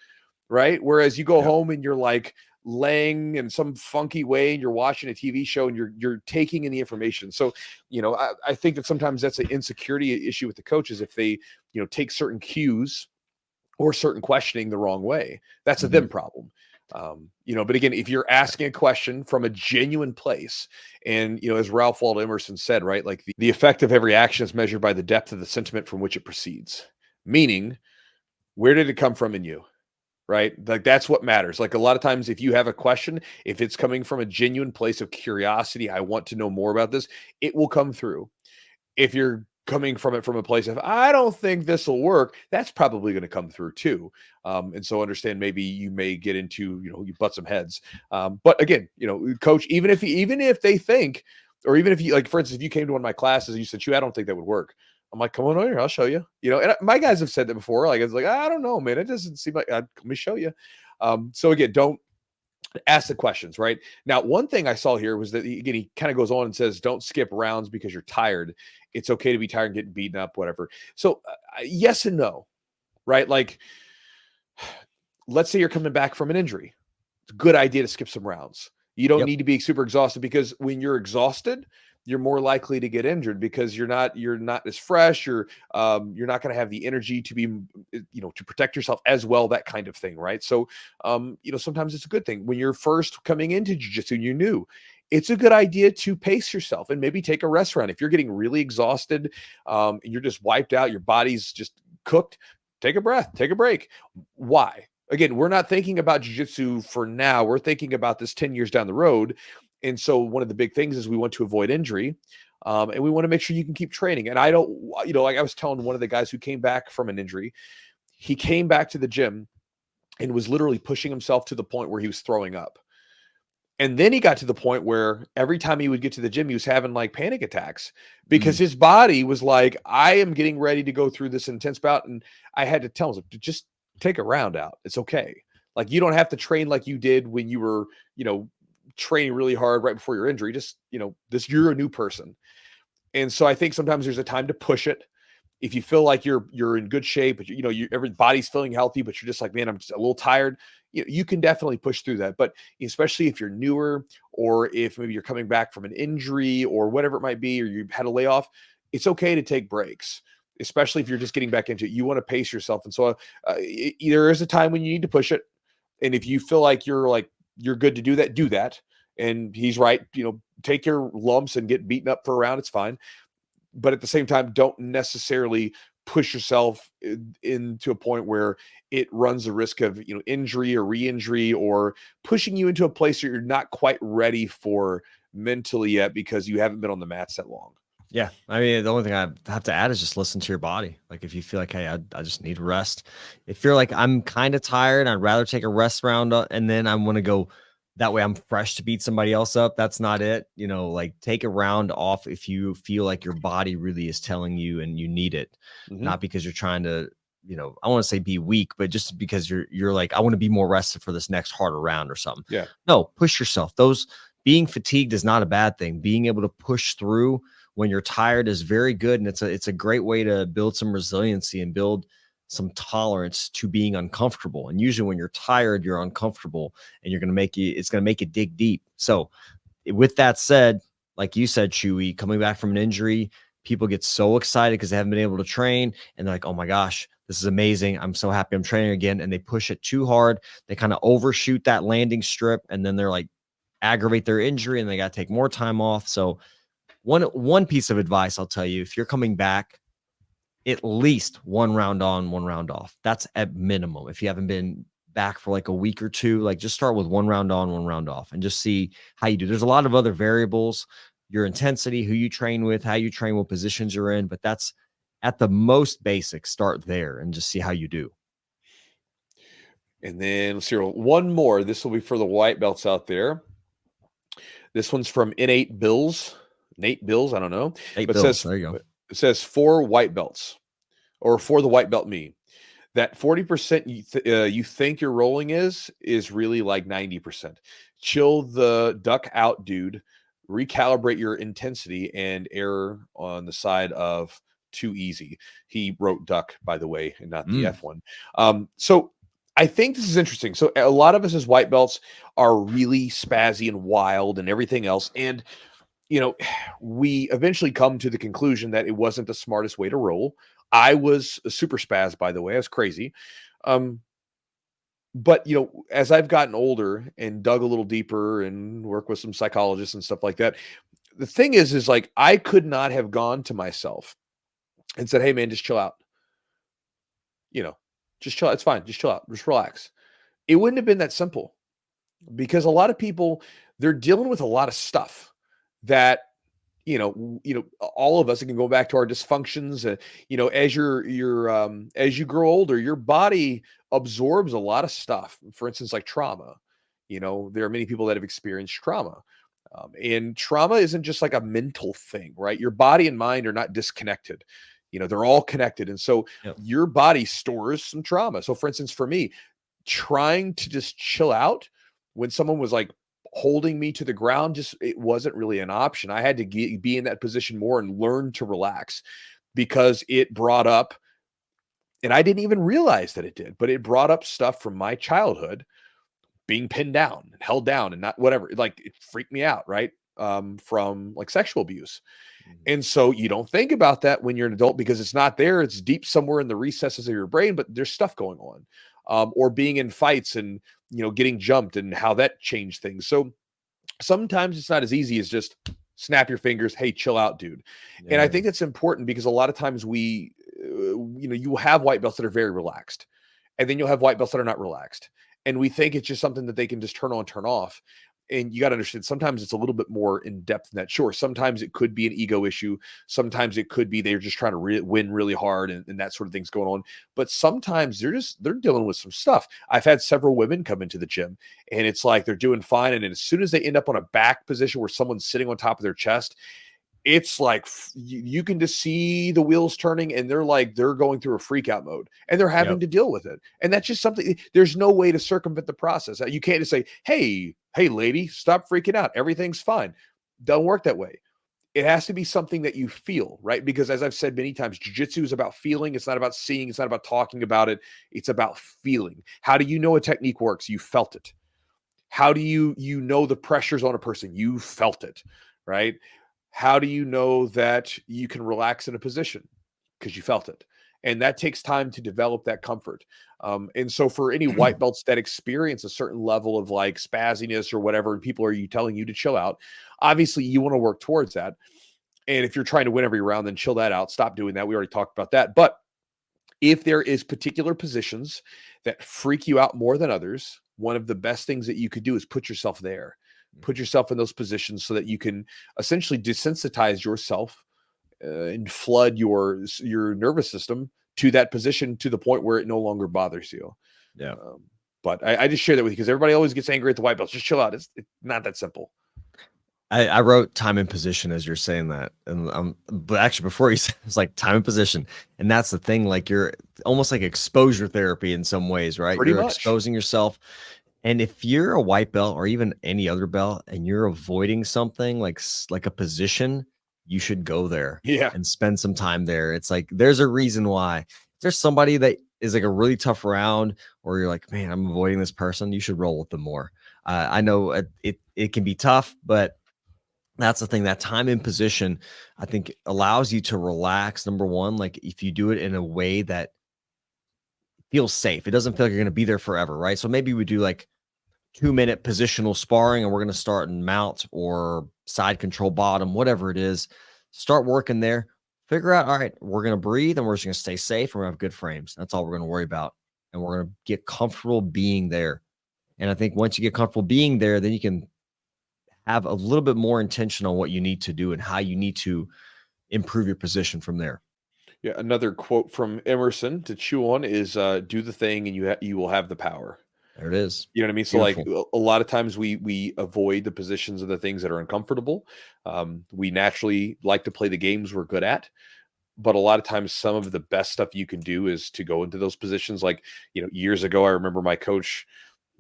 right? Whereas you go home and you're like laying in some funky way and you're watching a TV show and you're taking in the information. So, I think that sometimes that's an insecurity issue with the coaches if they, take certain cues or certain questioning the wrong way. That's a them problem. But again, if you're asking a question from a genuine place, and as Ralph Waldo Emerson said, right, like the effect of every action is measured by the depth of the sentiment from which it proceeds. Meaning, where did it come from in you? Right? Like that's what matters. Like a lot of times, if you have a question, if it's coming from a genuine place of curiosity, I want to know more about this, it will come through. If you're coming from a place of, I don't think this will work, that's probably going to come through too. And so understand maybe you may get into, you butt some heads. But again, coach, even if they think, or even if you, like, for instance, if you came to one of my classes and you said, I don't think that would work. I'm like, come on over here, I'll show you. And my guys have said that before. Like, it's like, I don't know, man. It doesn't seem like, let me show you. So again, don't ask the questions, right? Now, one thing I saw here was that, again, he kind of goes on and says, don't skip rounds because you're tired. It's okay to be tired and getting beaten up, whatever. So yes and no, right? Like, let's say you're coming back from an injury. It's a good idea to skip some rounds. You don't need to be super exhausted, because when you're exhausted, you're more likely to get injured because you're not as fresh. You're not going to have the energy to be, to protect yourself as well, that kind of thing. Right. So, sometimes it's a good thing when you're first coming into jiu-jitsu and you're new, it's a good idea to pace yourself and maybe take a rest round. If you're getting really exhausted, and you're just wiped out, your body's just cooked, take a breath, take a break. Why? Again, we're not thinking about jiu-jitsu for now. We're thinking about this 10 years down the road. And so one of the big things is we want to avoid injury, and we want to make sure you can keep training. And I don't, like I was telling one of the guys who came back from an injury, he came back to the gym and was literally pushing himself to the point where he was throwing up. And then he got to the point where every time he would get to the gym, he was having like panic attacks because his body was like, I am getting ready to go through this intense bout. And I had to tell him, just take a round out. It's okay. Like, you don't have to train like you did when you were, training really hard right before your injury. Just, you're a new person. And so I think sometimes there's a time to push it. If you feel like you're in good shape, but everybody's feeling healthy, but you're just like, man, I'm just a little tired. You can definitely push through that. But especially if you're newer, or if maybe you're coming back from an injury or whatever it might be, or you've had a layoff, it's okay to take breaks, especially if you're just getting back into it. You want to pace yourself. And so there is a time when you need to push it. And if you feel like you're good to do that, do that. And he's right. Take your lumps and get beaten up for a round. It's fine. But at the same time, don't necessarily push yourself into a point where it runs the risk of, injury or re-injury, or pushing you into a place where you're not quite ready for mentally yet because you haven't been on the mats that long. Yeah. I mean, the only thing I have to add is just listen to your body. Like, if you feel like, hey, I just need rest. If you're like, I'm kind of tired, I'd rather take a rest round and then I'm going to go, that way I'm fresh to beat somebody else up. That's not it. Like, take a round off if you feel like your body really is telling you and you need it. Not because you're trying to, I want to say be weak, but just because you're like, I want to be more rested for this next harder round or something. Yeah. No, push yourself. Being fatigued is not a bad thing. Being able to push through when you're tired is very good. And it's a great way to build some resiliency and build some tolerance to being uncomfortable. And usually when you're tired, you're uncomfortable, and it's going to make you dig deep. So with that said, like you said, Chewy, coming back from an injury, people get so excited because they haven't been able to train, and they're like, oh my gosh, this is amazing. I'm so happy I'm training again. And they push it too hard. They kind of overshoot that landing strip, and then they're like, aggravate their injury, and they got to take more time off. So one piece of advice I'll tell you, if you're coming back, at least one round on, one round off. That's at minimum. If you haven't been back for like a week or two, like, just start with one round on, one round off, and just see how you do. There's a lot of other variables, your intensity, who you train with, how you train, what positions you're in, but that's at the most basic. Start there and just see how you do. And then let's see, one more. This will be for the white belts out there. This one's from Nate Bills. I don't know. Nate Bills, there you go. It says, for white belts, or for the white belt me, that 40% you think your rolling is really like 90%. Chill the duck out, dude. Recalibrate your intensity and err on the side of too easy. He wrote duck, by the way, and not the F one. So I think this is interesting. So a lot of us as white belts are really spazzy and wild and everything else. And, we eventually come to the conclusion that it wasn't the smartest way to roll. I was a super spaz, by the way. I was crazy. Um, but as I've gotten older and dug a little deeper and work with some psychologists and stuff like that, the thing is like I could not have gone to myself and said, "Hey man, just chill out. You know, just chill. It's fine. Just chill out. Just relax." It wouldn't have been that simple because a lot of people, they're dealing with a lot of stuff that all of us, it can go back to our dysfunctions. As as you grow older, your body absorbs a lot of stuff. For instance, like trauma. There are many people that have experienced trauma. And trauma isn't just like a mental thing, right? Your body and mind are not disconnected. They're all connected. And so Yep. your body stores some trauma. So for instance, for me, trying to just chill out when someone was like holding me to the ground, just it wasn't really an option. I had to be in that position more and learn to relax because it brought up, and I didn't even realize that it did, but it brought up stuff from my childhood, being pinned down and held down and not whatever. Like it freaked me out, right? From like sexual abuse. And so you don't think about that when you're an adult because it's not there. It's deep somewhere in the recesses of your brain, but there's stuff going on. Or being in fights and, getting jumped and how that changed things. So sometimes it's not as easy as just snap your fingers. Hey, chill out, dude. And I Yeah. think that's important because a lot of times you have white belts that are very relaxed and then you'll have white belts that are not relaxed. And we think it's just something that they can just turn on, turn off. And you got to understand, sometimes it's a little bit more in depth than that. Sure, sometimes it could be an ego issue. Sometimes it could be they're just trying to win really hard and that sort of thing's going on. But sometimes they're dealing with some stuff. I've had several women come into the gym and it's like they're doing fine. And then as soon as they end up on a back position where someone's sitting on top of their chest, it's like you can just see the wheels turning and they're going through a freak out mode and they're having Yep. to deal with it. And that's just something, there's no way to circumvent the process. You can't just say, hey lady, stop freaking out. Everything's fine. Don't work that way. It has to be something that you feel, right? Because as I've said many times, jiu-jitsu is about feeling. It's not about seeing. It's not about talking about it. It's about feeling. How do you know a technique works? You felt it. How do you know the pressures on a person? You felt it, right? How do you know that you can relax in a position? Because you felt it. And that takes time to develop that comfort. And so for any white belts that experience a certain level of like spazziness or whatever, and people are telling you to chill out, obviously you want to work towards that. And if you're trying to win every round, then chill that out. Stop doing that. We already talked about that. But if there is particular positions that freak you out more than others, one of the best things that you could do is put yourself there. Put yourself in those positions so that you can essentially desensitize yourself and flood your nervous system to that position to the point where it no longer bothers you. Yeah. But I just share that with you because everybody always gets angry at the white belts. Just chill out. It's not that simple. I wrote time and position as you're saying that. And but actually before you said it's like time and position. And that's the thing, like you're almost like exposure therapy in some ways, right? Pretty You're much. exposing yourself. And if you're a white belt or even any other belt and you're avoiding something like a position, you should go there Yeah. and spend some time there. It's like there's a reason why. If there's somebody that is like a really tough round, or you're like, man, I'm avoiding this person, you should roll with them more. I know it can be tough, but that's the thing. That time in position, I think, allows you to relax. Number one, like if you do it in a way that feels safe, it doesn't feel like you're going to be there forever, right? So maybe we do like 2-minute positional sparring and we're going to start in mount or side control bottom, whatever it is. Start working there. Figure out, all right, we're going to breathe and we're just going to stay safe and we're going to have good frames. That's all we're going to worry about. And we're going to get comfortable being there. And I think once you get comfortable being there, then you can have a little bit more intention on what you need to do and how you need to improve your position from there. Yeah. Another quote from Emerson to chew on is do the thing and you will have the power. There it is. You know what I mean? So like Beautiful. a lot of times we avoid the positions of the things that are uncomfortable. We naturally like to play the games we're good at, but a lot of times some of the best stuff you can do is to go into those positions. Like, years ago, I remember my coach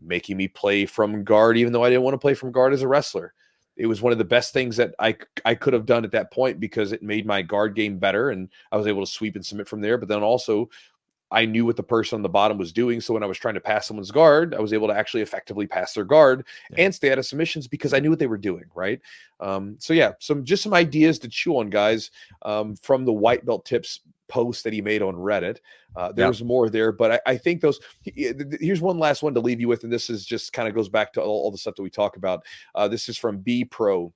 making me play from guard, even though I didn't want to play from guard as a wrestler. It was one of the best things that I could have done at that point because it made my guard game better and I was able to sweep and submit from there. But then also I knew what the person on the bottom was doing. So when I was trying to pass someone's guard, I was able to actually effectively pass their guard and stay out of submissions because I knew what they were doing. Right. So yeah, some ideas to chew on, guys, from the white belt tips post that he made on Reddit. There's more there, but I think here's one last one to leave you with. And this is just kind of goes back to all the stuff that we talk about. This is from B Pro.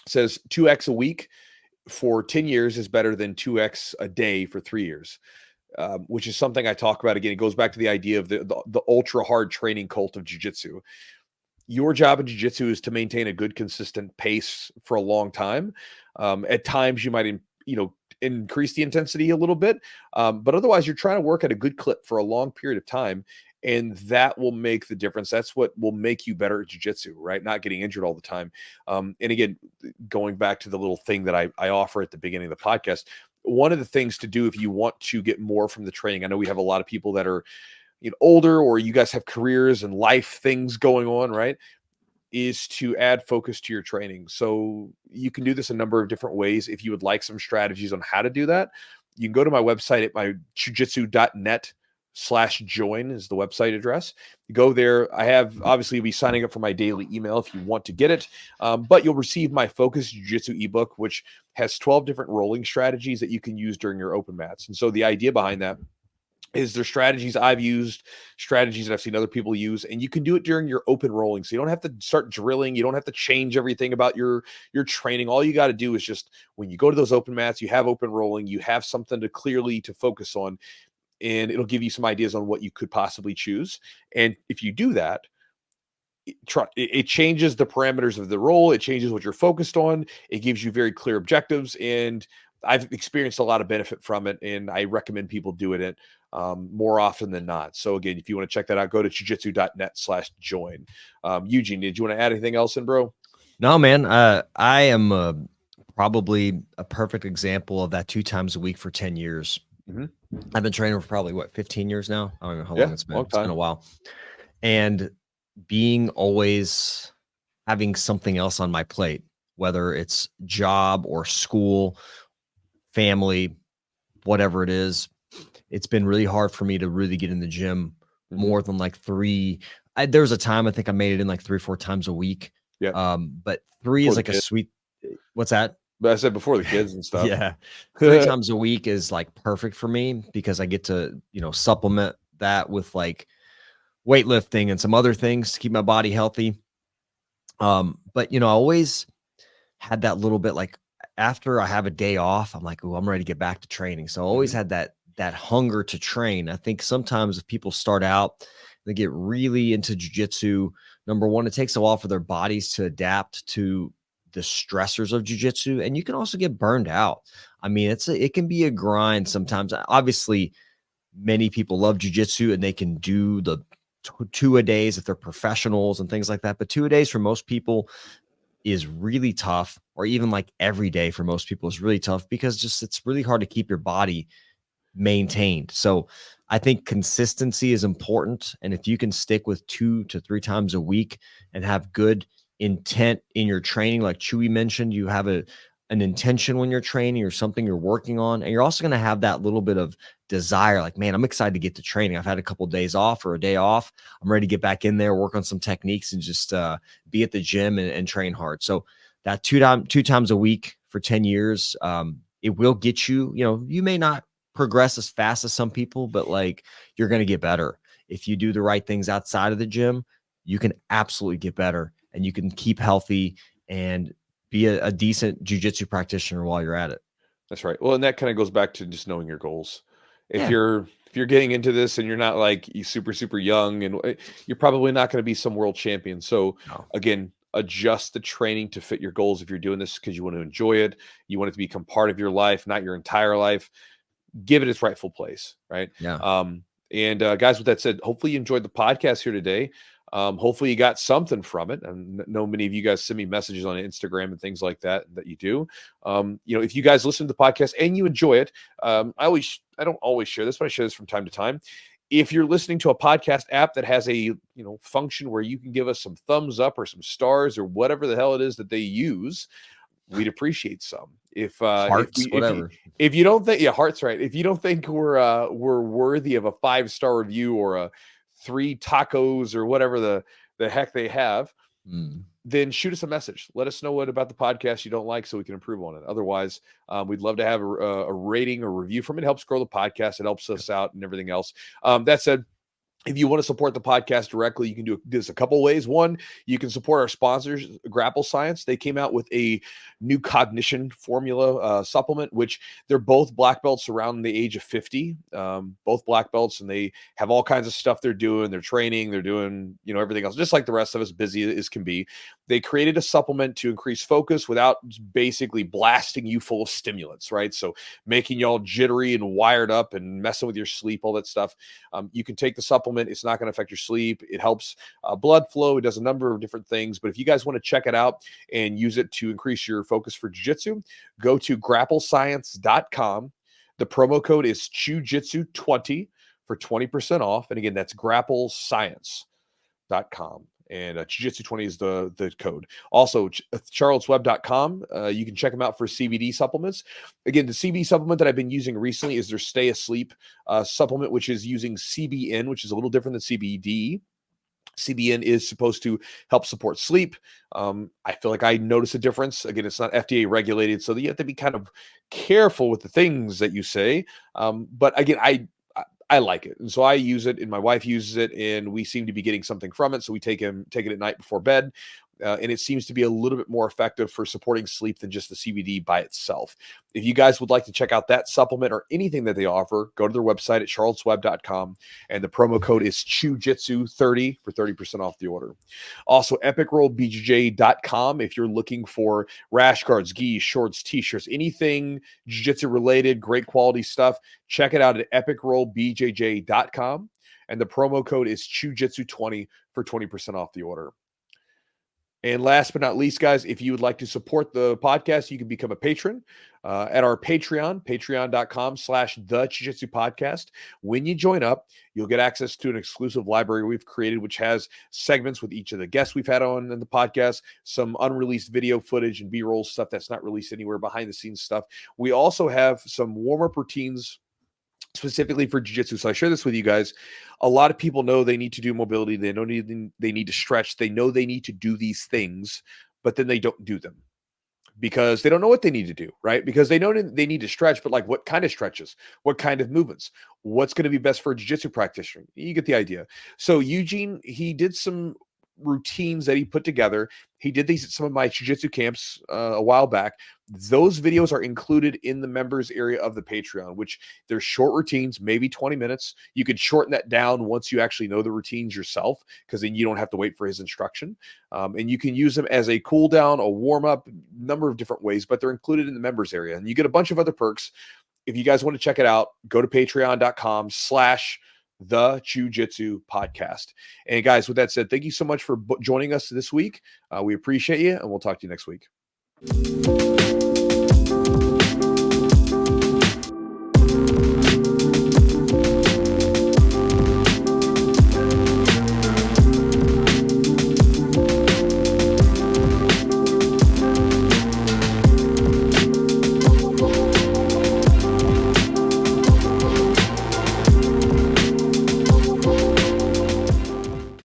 It says 2x a week for 10 years is better than 2x a day for 3 years. Which is something I talk about again. It goes back to the idea of the ultra hard training cult of jiu-jitsu. Your job in jiu-jitsu is to maintain a good, consistent pace for a long time. At times, you might, increase the intensity a little bit, but otherwise, you're trying to work at a good clip for a long period of time, and that will make the difference. That's what will make you better at jiu-jitsu, right? Not getting injured all the time. And again, going back to the little thing that I offer at the beginning of the podcast. One of the things to do if you want to get more from the training, I know we have a lot of people that are older, or you guys have careers and life things going on, right? Is to add focus to your training. So you can do this a number of different ways. If you would like some strategies on how to do that, you can go to my website at my jiu-jitsu.net/join is the website address. You go there. I have obviously be signing up for my daily email if you want to get it, but you'll receive my Focus Jiu-Jitsu ebook, which has 12 different rolling strategies that you can use during your open mats. And so the idea behind that is there strategies I've used, strategies that I've seen other people use, and you can do it during your open rolling. So you don't have to start drilling. You don't have to change everything about your training. All you got to do is just when you go to those open mats, you have open rolling, you have something to clearly to focus on, and it'll give you some ideas on what you could possibly choose. And if you do that, it changes the parameters of the roll. It changes what you're focused on. It gives you very clear objectives, and I've experienced a lot of benefit from it, and I recommend people do it more often than not. So again, if you want to check that out, go to jiu-jitsu.net/join. Eugene, did you want to add anything else in, bro? No, man. I am probably a perfect example of that 2 times a week for 10 years. Mm-hmm. I've been training for probably 15 years now. I don't know how long it's been. It's been a while. And being always having something else on my plate, whether it's job or school, family, whatever it is, it's been really hard for me to really get in the gym more than like 3. There was a time I think I made it in like 3 or 4 times a week. Yeah. But 3 is like a sweet. What's that? But I said before the kids and stuff. Yeah. 3 times a week is like perfect for me because I get to, supplement that with like weightlifting and some other things to keep my body healthy. But I always had that little bit like after I have a day off, I'm like, oh, I'm ready to get back to training. So I always had that hunger to train. I think sometimes if people start out, they get really into jiu-jitsu. Number one, it takes a while for their bodies to adapt to the stressors of jiu-jitsu, and you can also get burned out. I mean, it can be a grind sometimes. Obviously, many people love jiu-jitsu and they can do the 2-a-days if they're professionals and things like that. But 2-a-days for most people is really tough, or even like every day for most people is really tough because it's really hard to keep your body maintained. So I think consistency is important. And if you can stick with 2 to 3 times a week and have good intent in your training, like Chewy mentioned, you have an intention when you're training or something you're working on, and you're also going to have that little bit of desire, like, man, I'm excited to get to training. I've had a couple of days off or a day off. I'm ready to get back in there, work on some techniques, and just be at the gym and train hard. So that 2 times a week for 10 years, it will get you, you may not progress as fast as some people, but like you're going to get better. If you do the right things outside of the gym, you can absolutely get better, and you can keep healthy and be a decent jiu-jitsu practitioner while you're at it. That's right. Well, and that kind of goes back to just knowing your goals. If you're getting into this and you're not like super young, and you're probably not going to be some world champion. So again, adjust the training to fit your goals. If you're doing this because you want to enjoy it, you want it to become part of your life, not your entire life, give it its rightful place. Right. Yeah. And guys, with that said, hopefully you enjoyed the podcast here today. Hopefully you got something from it. And I know many of you guys send me messages on Instagram and things like that you do. If you guys listen to the podcast and you enjoy it, I don't always share this, but I share this from time to time. If you're listening to a podcast app that has a, function where you can give us some thumbs up or some stars or whatever the hell it is that they use, we'd appreciate some. Hearts, whatever. If you don't think, yeah, heart's right. If you don't think we're worthy of a 5-star review or a 3 tacos or whatever the heck they have, then shoot us a message. Let us know what about the podcast you don't like so we can improve on it. Otherwise, we'd love to have a rating or review from it. It helps grow the podcast. It helps us out and everything else. That said, if you want to support the podcast directly, you can do this a couple ways. One, you can support our sponsors, Grapple Science. They came out with a new cognition formula supplement, which they're both black belts around the age of 50, both black belts, and they have all kinds of stuff they're doing. They're training, they're doing, everything else, just like the rest of us, busy as can be. They created a supplement to increase focus without basically blasting you full of stimulants, right? So making y'all jittery and wired up and messing with your sleep, all that stuff. You can take the supplement. It's not going to affect your sleep. It helps blood flow. It does a number of different things. But if you guys want to check it out and use it to increase your focus for jiu-jitsu, go to grapplescience.com. The promo code is Chewjitsu20 for 20% off. And again, that's grapplescience.com. And Jiu-Jitsu20 is the code. Also, charlottesweb.com. You can check them out for CBD supplements. Again, the CBD supplement that I've been using recently is their Stay Asleep supplement, which is using CBN, which is a little different than CBD. CBN is supposed to help support sleep. I feel like I notice a difference. Again, it's not FDA regulated, so you have to be kind of careful with the things that you say. But again, I like it. And so I use it and my wife uses it and we seem to be getting something from it. So we take it at night before bed. And it seems to be a little bit more effective for supporting sleep than just the CBD by itself. If you guys would like to check out that supplement or anything that they offer, go to their website at charlottesweb.com. And the promo code is Chewjitsu30 for 30% off the order. Also, epicrollbjj.com if you're looking for rash guards, gis, shorts, t-shirts, anything jiu-jitsu related, great quality stuff. Check it out at epicrollbjj.com. And the promo code is Chewjitsu20 for 20% off the order. And last but not least, guys, if you would like to support the podcast, you can become a patron at our Patreon, patreon.com/the Jiu-Jitsu podcast. When you join up, you'll get access to an exclusive library we've created, which has segments with each of the guests we've had on in the podcast, some unreleased video footage and B-roll stuff that's not released anywhere, behind the scenes stuff. We also have some warm-up routines specifically for jiu-jitsu. So I share this with you guys. A lot of people know they need to do mobility. They know they need to stretch. They know they need to do these things, but then they don't do them because they don't know what they need to do, right? Because they know they need to stretch, but like what kind of stretches, what kind of movements, what's going to be best for a jiu-jitsu practitioner? You get the idea. So Eugene, he did some routines that he put together. He did these at some of my jiu-jitsu camps a while back. Those videos are included in the members area of the Patreon, which they're short routines, maybe 20 minutes. You can shorten that down once you actually know the routines yourself, because then you don't have to wait for his instruction. And you can use them as a cool down, a warm up, number of different ways, but they're included in the members area. And you get a bunch of other perks. If you guys want to check it out, go to patreon.com/the Jiu-Jitsu podcast. And guys, with that said, thank you so much for joining us this week. We appreciate you, and we'll talk to you next week.